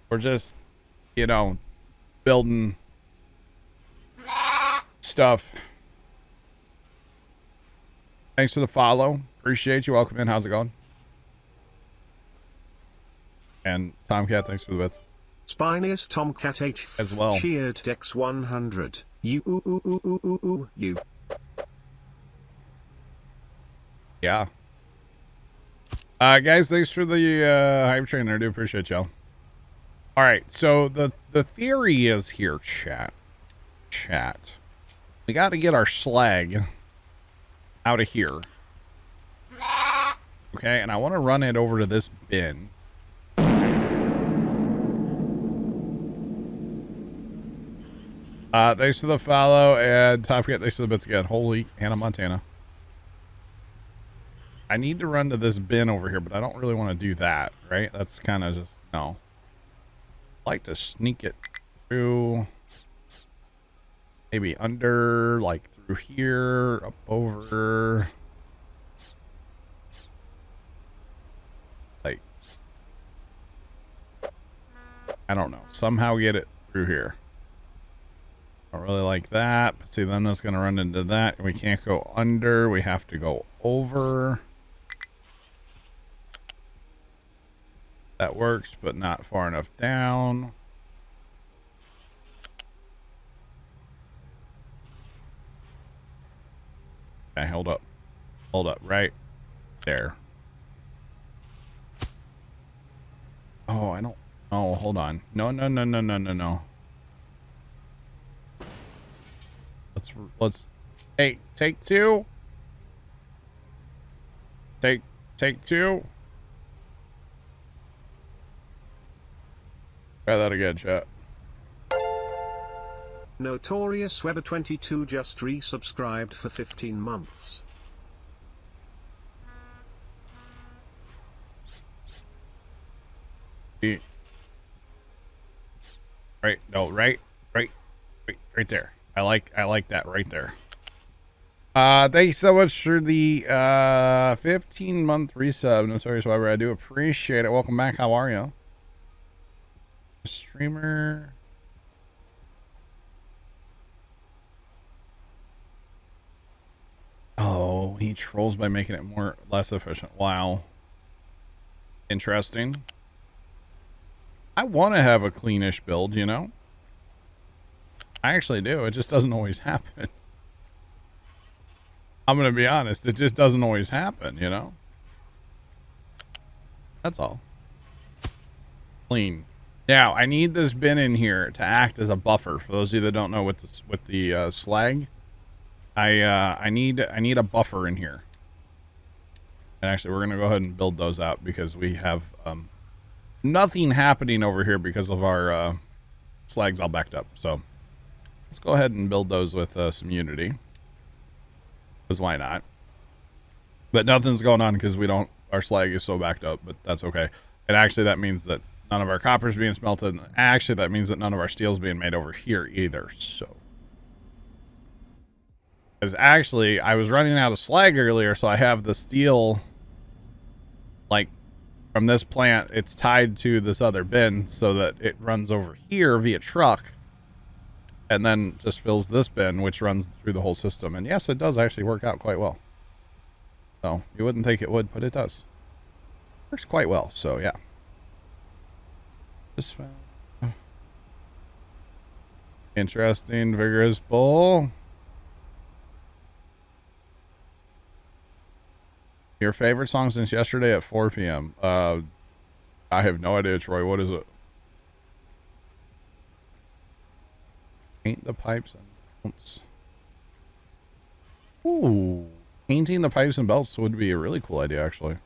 We're just, you know, building stuff. Thanks for the follow. Appreciate you. Welcome in. How's it going? And Tomcat, thanks for the bits. Spiniest Tomcat H as well. Cheered Dex 100. You. Yeah. Guys, thanks for the hype train. I do appreciate y'all. All right, so the theory is here, chat. We got to get our slag out of here. Okay, and I want to run it over to this bin. Thanks for the follow, and Tomcat, thanks for the bits again. Holy Hannah Montana. I need to run to this bin over here, but I don't really want to do that, right? That's kind of just, no. I like to sneak it through, maybe under, like through here, up over. Like, I don't know. Somehow get it through here. Don't really like that. But see, then that's going to run into that. We can't go under. We have to go over. That works, but not far enough down. Okay, hold up. Hold up, right there. Oh, I don't... Oh, hold on. No. Let's... Hey, take two. Take two. Try that again, chat. Notorious Weber 22 just resubscribed for 15 months. Right, no, right there. I like that right there. Thank you so much for the 15-month resub, Notorious Weber. I do appreciate it. Welcome back. How are you? Streamer. Oh, he trolls by making it less efficient. Wow. Interesting. I want to have a cleanish build, you know? I actually do. It just doesn't always happen. I'm going to be honest. It just doesn't always happen, you know? That's all. Clean. Now, I need this bin in here to act as a buffer. For those of you that don't know with the slag, I need a buffer in here. And actually, we're gonna go ahead and build those out because we have nothing happening over here because of our slags all backed up. So let's go ahead and build those with some Unity. Because why not? But nothing's going on because our slag is so backed up. But that's okay. And actually, that means that none of our copper is being smelted. And actually, that means that none of our steel is being made over here either. So, because actually, I was running out of slag earlier, so I have the steel, like, from this plant. It's tied to this other bin so that it runs over here via truck, and then just fills this bin, which runs through the whole system. And yes, it does actually work out quite well. So, you wouldn't think it would, but it does. Works quite well, so yeah. Just interesting, vigorous bull. Your favorite song since yesterday at 4 p.m. I have no idea, Troy. What is it? Paint the pipes and belts. Ooh, painting the pipes and belts would be a really cool idea, actually.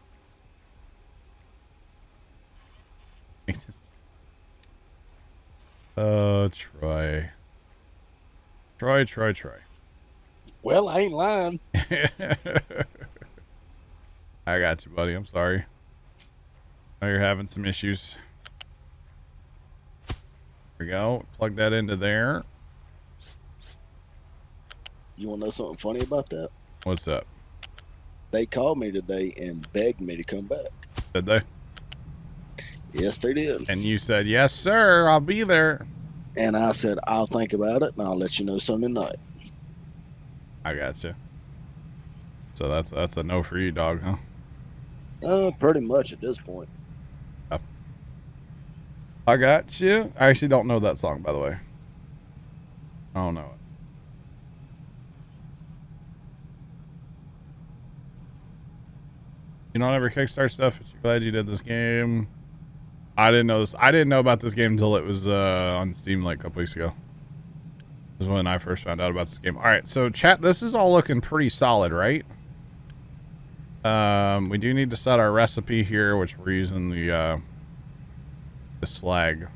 Troy. Well, I ain't lying. I got you, buddy. I'm sorry. I know you're having some issues. There we go. Plug that into there. You want to know something funny about that? What's up? They called me today and begged me to come back. Did they? Yes, they did. And you said, yes, sir, I'll be there. And I said, I'll think about it and I'll let you know Sunday night. I got you. So that's a no for you, dog, huh? Pretty much at this point. I got you. I actually don't know that song, by the way. I don't know it. You don't ever kickstart stuff, but you're glad you did this game. I didn't know this. I didn't know about this game until it was on Steam like a couple weeks ago. This is when I first found out about this game. All right, so chat, this is all looking pretty solid, right? We do need to set our recipe here, which we're using the slag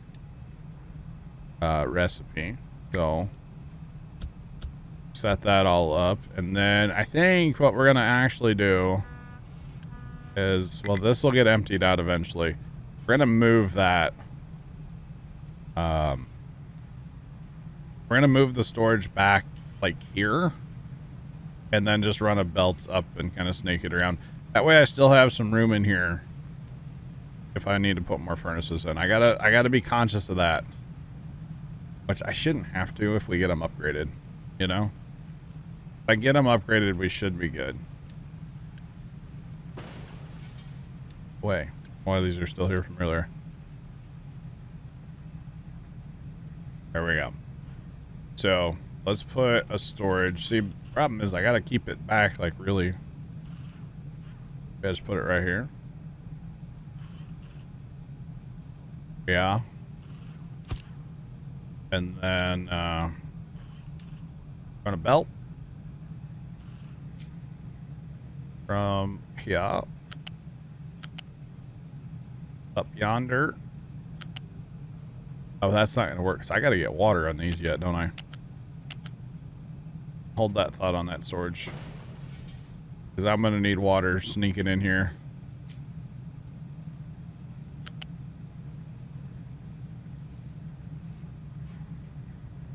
recipe. So set that all up, and then I think what we're gonna actually do is, well, this will get emptied out eventually. We're gonna move that. We're gonna move the storage back like here, and then just run a belt up and kind of snake it around. That way I still have some room in here if I need to put more furnaces in. I gotta be conscious of that, which I shouldn't have to if we get them upgraded, you know? If I get them upgraded, we should be good. Why these are still here from earlier. There we go. So let's put a storage. See, problem is I gotta keep it back like really. I just put it right here. Yeah. And then run a belt from here up yonder. Oh, that's not gonna work because I gotta get water on these yet, don't I? Hold that thought on that storage, because I'm gonna need water sneaking in here.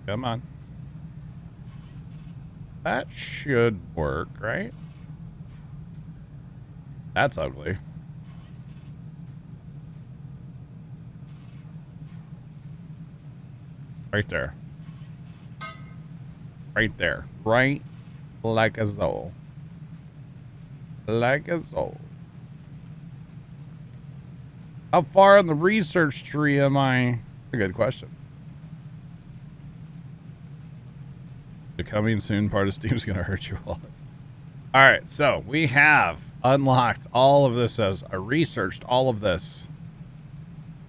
Come on. That should work, right? That's ugly. Right there. Right there. Right like a soul. Like a soul. How far in the research tree am I? That's a good question. Becoming soon part of Steam's gonna hurt you all. Alright, so we have unlocked all of this, as I researched all of this.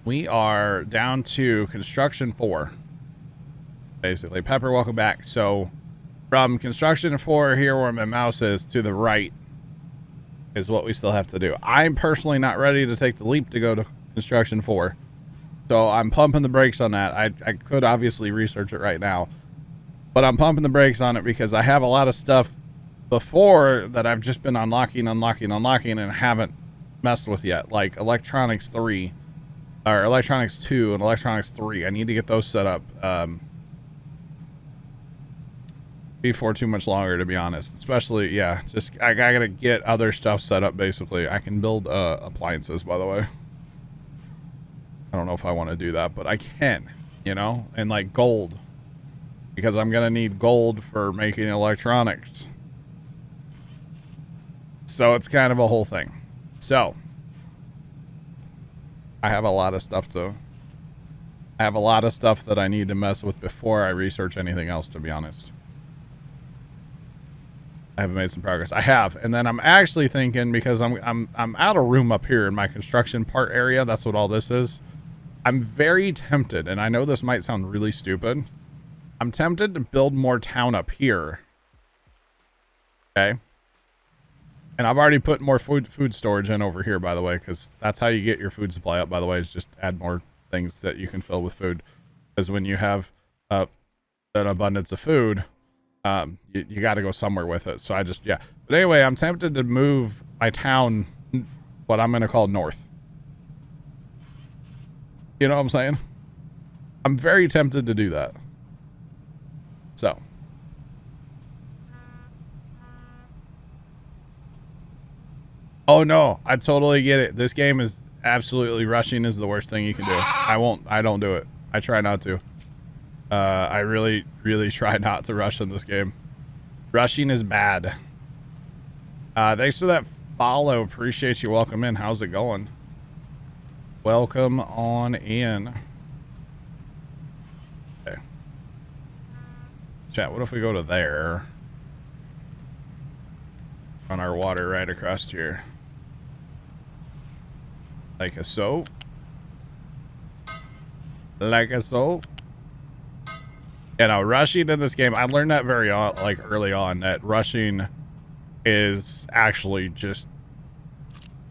We are down to construction 4. Basically. Pepper, welcome back. So from construction 4 here where my mouse is to the right is what we still have to do. I'm personally not ready to take the leap to go to construction 4. So I'm pumping the brakes on that. I could obviously research it right now, but I'm pumping the brakes on it because I have a lot of stuff before that I've just been unlocking and haven't messed with yet. Like electronics 3 or electronics 2 and electronics 3. I need to get those set up. Before too much longer, to be honest. Especially, yeah, just I gotta get other stuff set up. Basically, I can build appliances, by the way. I don't know if I want to do that, but I can, you know, and like gold, because I'm gonna need gold for making electronics. So it's kind of a whole thing. So I have a lot of stuff that I need to mess with before I research anything else, to be honest. I haven't made some progress. I have, and then I'm actually thinking, because I'm out of room up here in my construction part area. That's what all this is. I'm very tempted, and I know this might sound really stupid. I'm tempted to build more town up here. Okay. And I've already put more food storage in over here, by the way, because that's how you get your food supply up, by the way, is just add more things that you can fill with food. Because when you have an abundance of food, you got to go somewhere with it. So I just, yeah. But anyway, I'm tempted to move my town, what I'm going to call north. You know what I'm saying? I'm very tempted to do that. So. Oh no, I totally get it. This game is absolutely, rushing is the worst thing you can do. I don't do it. I try not to. I really, really try not to rush in this game. Rushing is bad. Thanks for that follow. Appreciate you. Welcome in. How's it going? Welcome on in. Okay. Chat, what if we go to there? On our water right across here. Like a so. Like a so. You know, rushing in this game, I learned that early on, that rushing is actually just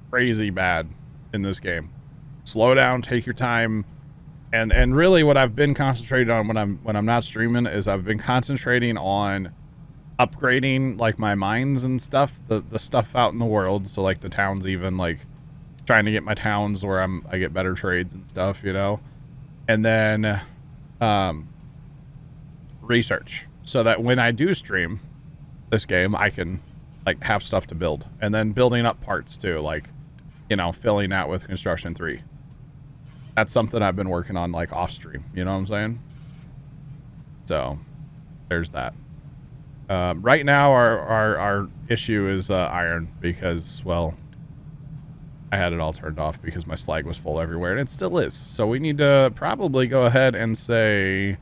crazy bad in this game. Slow down, take your time, and really what I've been concentrating on when I'm not streaming is I've been concentrating on upgrading like my mines and stuff, the stuff out in the world, so like the towns, even like trying to get my towns where I get better trades and stuff, you know, and then research so that when I do stream this game I can like have stuff to build, and then building up parts too, like, you know, filling out with construction 3. That's something I've been working on like off stream, you know what I'm saying? So there's that. Right now our issue is iron, because, well, I had it all turned off because my slag was full everywhere, and it still is. So we need to probably go ahead and say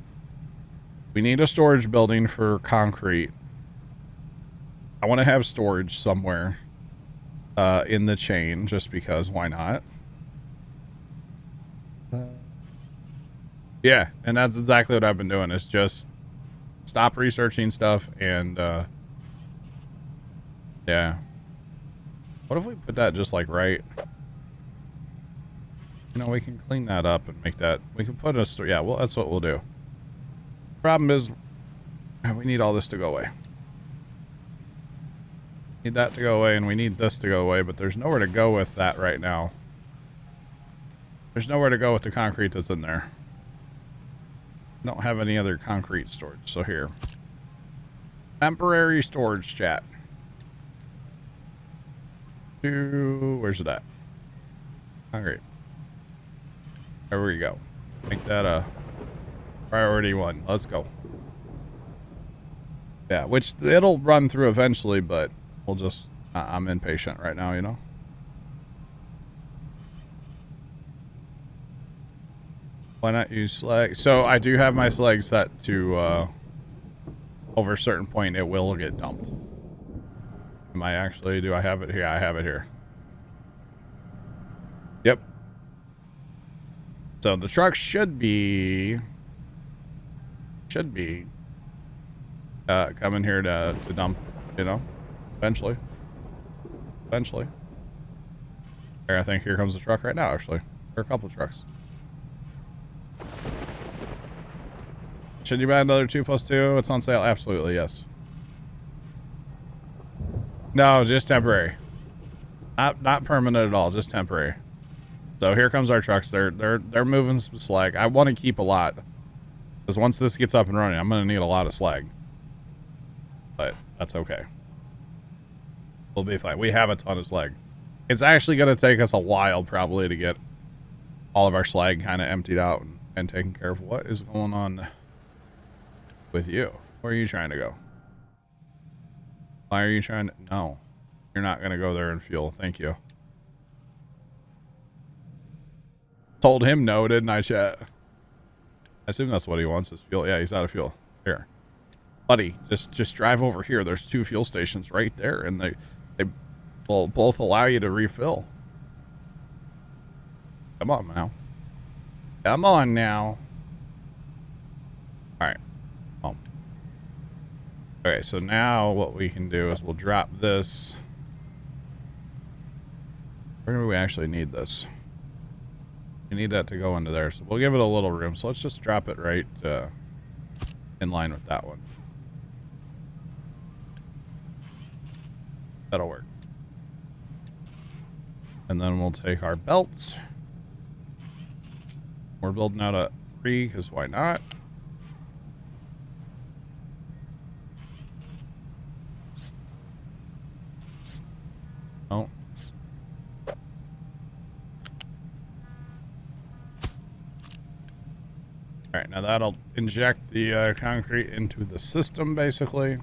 we need a storage building for concrete. I want to have storage somewhere in the chain, just because, why not? Yeah, and that's exactly what I've been doing, is just stop researching stuff, and yeah. What if we put that just like right? You know, we can clean that up and make that, we can put a store. Yeah, well, that's what we'll do. Problem is, we need all this to go away. Need that to go away, and we need this to go away, but there's nowhere to go with that right now. There's nowhere to go with the concrete that's in there. I don't have any other concrete storage, so here. Temporary storage, chat. Where's it at? Concrete. There we go. Make that a priority 1. Let's go. Yeah, which it'll run through eventually, but we'll just, I'm impatient right now, you know? Why not use slag? So I do have my slag set to, over a certain point, it will get dumped. Am I actually, do I have it here? I have it here. Yep. So the truck should be coming here to dump, you know, eventually. Eventually. Here, I think here comes the truck right now, actually. There are a couple of trucks. Should you buy another 2+2? It's on sale. Absolutely, yes. No, just temporary. Not permanent at all, just temporary. So here comes our trucks. They're moving some slag. I want to keep a lot, because once this gets up and running, I'm going to need a lot of slag. But that's okay. We'll be fine. We have a ton of slag. It's actually going to take us a while probably to get all of our slag kind of emptied out and taken care of. What is going on with you? Where are you trying to go? Why are you trying to... No. You're not going to go there and fuel. Thank you. Told him no, didn't I, chat? I assume that's what he wants, is fuel. Yeah, he's out of fuel. Here. Buddy, just drive over here. There's 2 fuel stations right there, and they will both allow you to refill. Come on now. Come on now. Alright. Home. Okay, so now what we can do is we'll drop this. Where do we actually need this? We need that to go into there, so we'll give it a little room. So let's just drop it right in line with that one. That'll work. And then we'll take our belts. We're building out a 3, because why not? Oh. right, now that'll inject the concrete into the system, basically.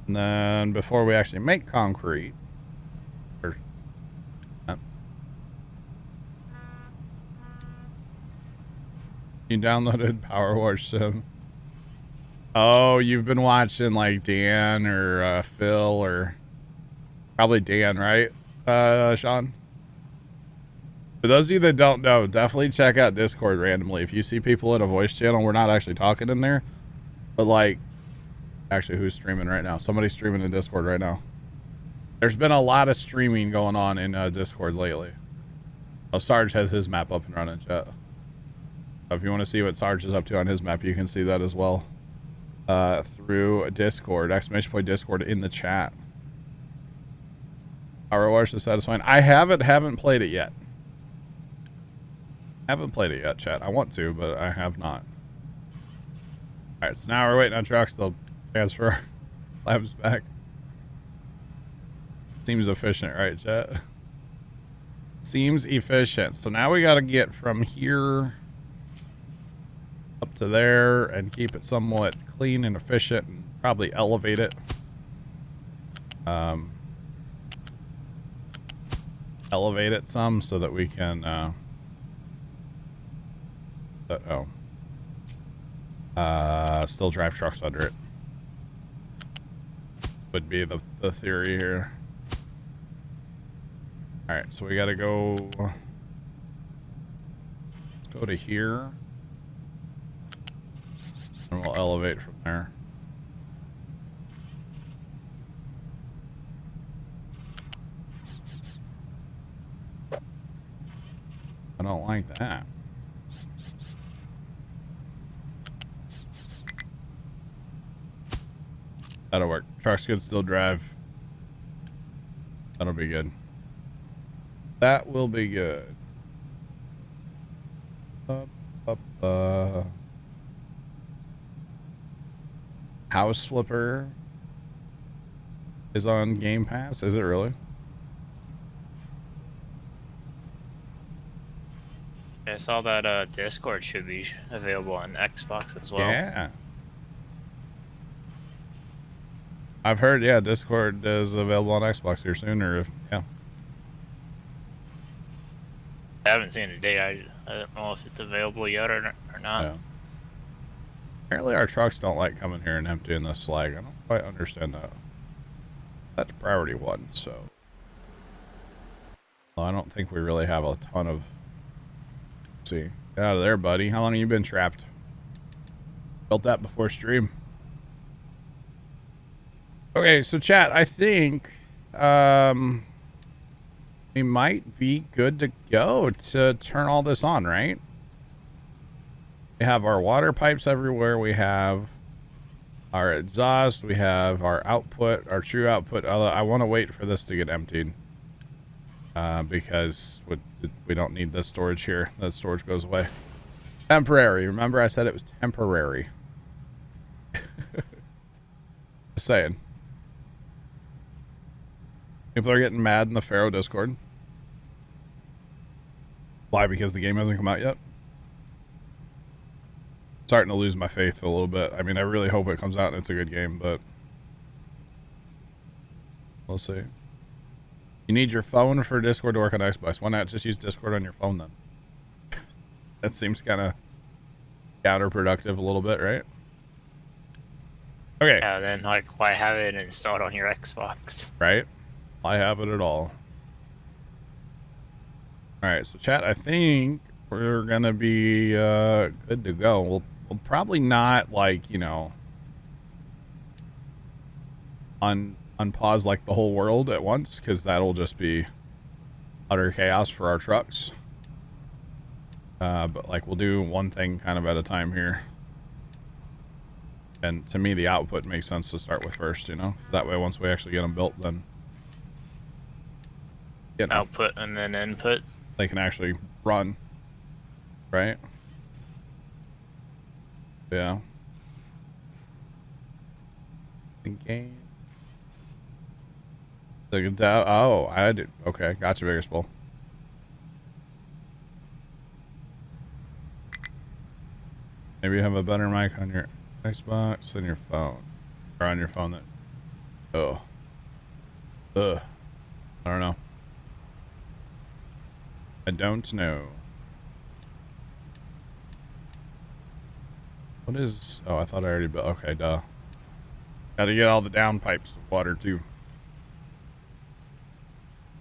And then before we actually make concrete, you downloaded Power Wash Sim. Oh, you've been watching like Dan or Phil or probably Dan, right, Sean? For those of you that don't know, definitely check out Discord randomly. If you see people in a voice channel, we're not actually talking in there, but like, actually, who's streaming right now? Somebody's streaming in Discord right now. There's been a lot of streaming going on in Discord lately. Oh, Sarge has his map up and running, chat. So if you want to see what Sarge is up to on his map, you can see that as well. Through Discord, !point Discord in the chat. Power Wash is satisfying. I haven't played it yet. Haven't played it yet, chat. I want to, but I have not. Alright, so now we're waiting on trucks to transfer labs back. Seems efficient, right, chat? Seems efficient. So now we gotta get from here up to there and keep it somewhat clean and efficient and probably elevate it. Elevate it some so that we can still drive trucks under it. Would be the theory here. Alright, so we gotta go to here. And we'll elevate from there. I don't like that. That'll work. Trucks can still drive. That'll be good. That will be good. House Flipper is on Game Pass. Is it really? I saw that Discord should be available on Xbox as well. Yeah. I've heard, yeah, Discord is available on Xbox here soon, or if, yeah. I haven't seen a date. I don't know if it's available yet or not. Yeah. Apparently our trucks don't like coming here and emptying the slag. I don't quite understand that. That's priority 1, so. Well, I don't think we really have a ton of... Let's see. Get out of there, buddy. How long have you been trapped? Built that before stream. Okay, so chat, I think we might be good to go to turn all this on, right? We have our water pipes everywhere. We have our exhaust. We have our output, our true output. I want to wait for this to get emptied because we don't need this storage here. That storage goes away. Temporary. Remember I said it was temporary. Just saying. People are getting mad in the Pharaoh Discord. Why? Because the game hasn't come out yet? Starting to lose my faith a little bit. I mean, I really hope it comes out and it's a good game, but we'll see. You need your phone for Discord to work on Xbox. Why not just use Discord on your phone then? That seems kind of counterproductive a little bit, right? Okay. Yeah, then like why have it installed on your Xbox? Right? I have it at all. Alright, so chat, I think we're gonna be good to go. We'll probably not, like, you know, unpause like the whole world at once, because that'll just be utter chaos for our trucks. But like we'll do one thing kind of at a time here. And to me, the output makes sense to start with first, you know? That way, once we actually get them built, then Output and then input. They can actually run, right? Yeah. Game. Oh, I did. Okay, gotcha, Bigger Spool. Maybe you have a better mic on your Xbox than your phone. Or on your phone that... Oh. Ugh. I don't know. I don't know. What is... Oh, I thought I already built... Okay, duh. Gotta get all the down pipes of water, too.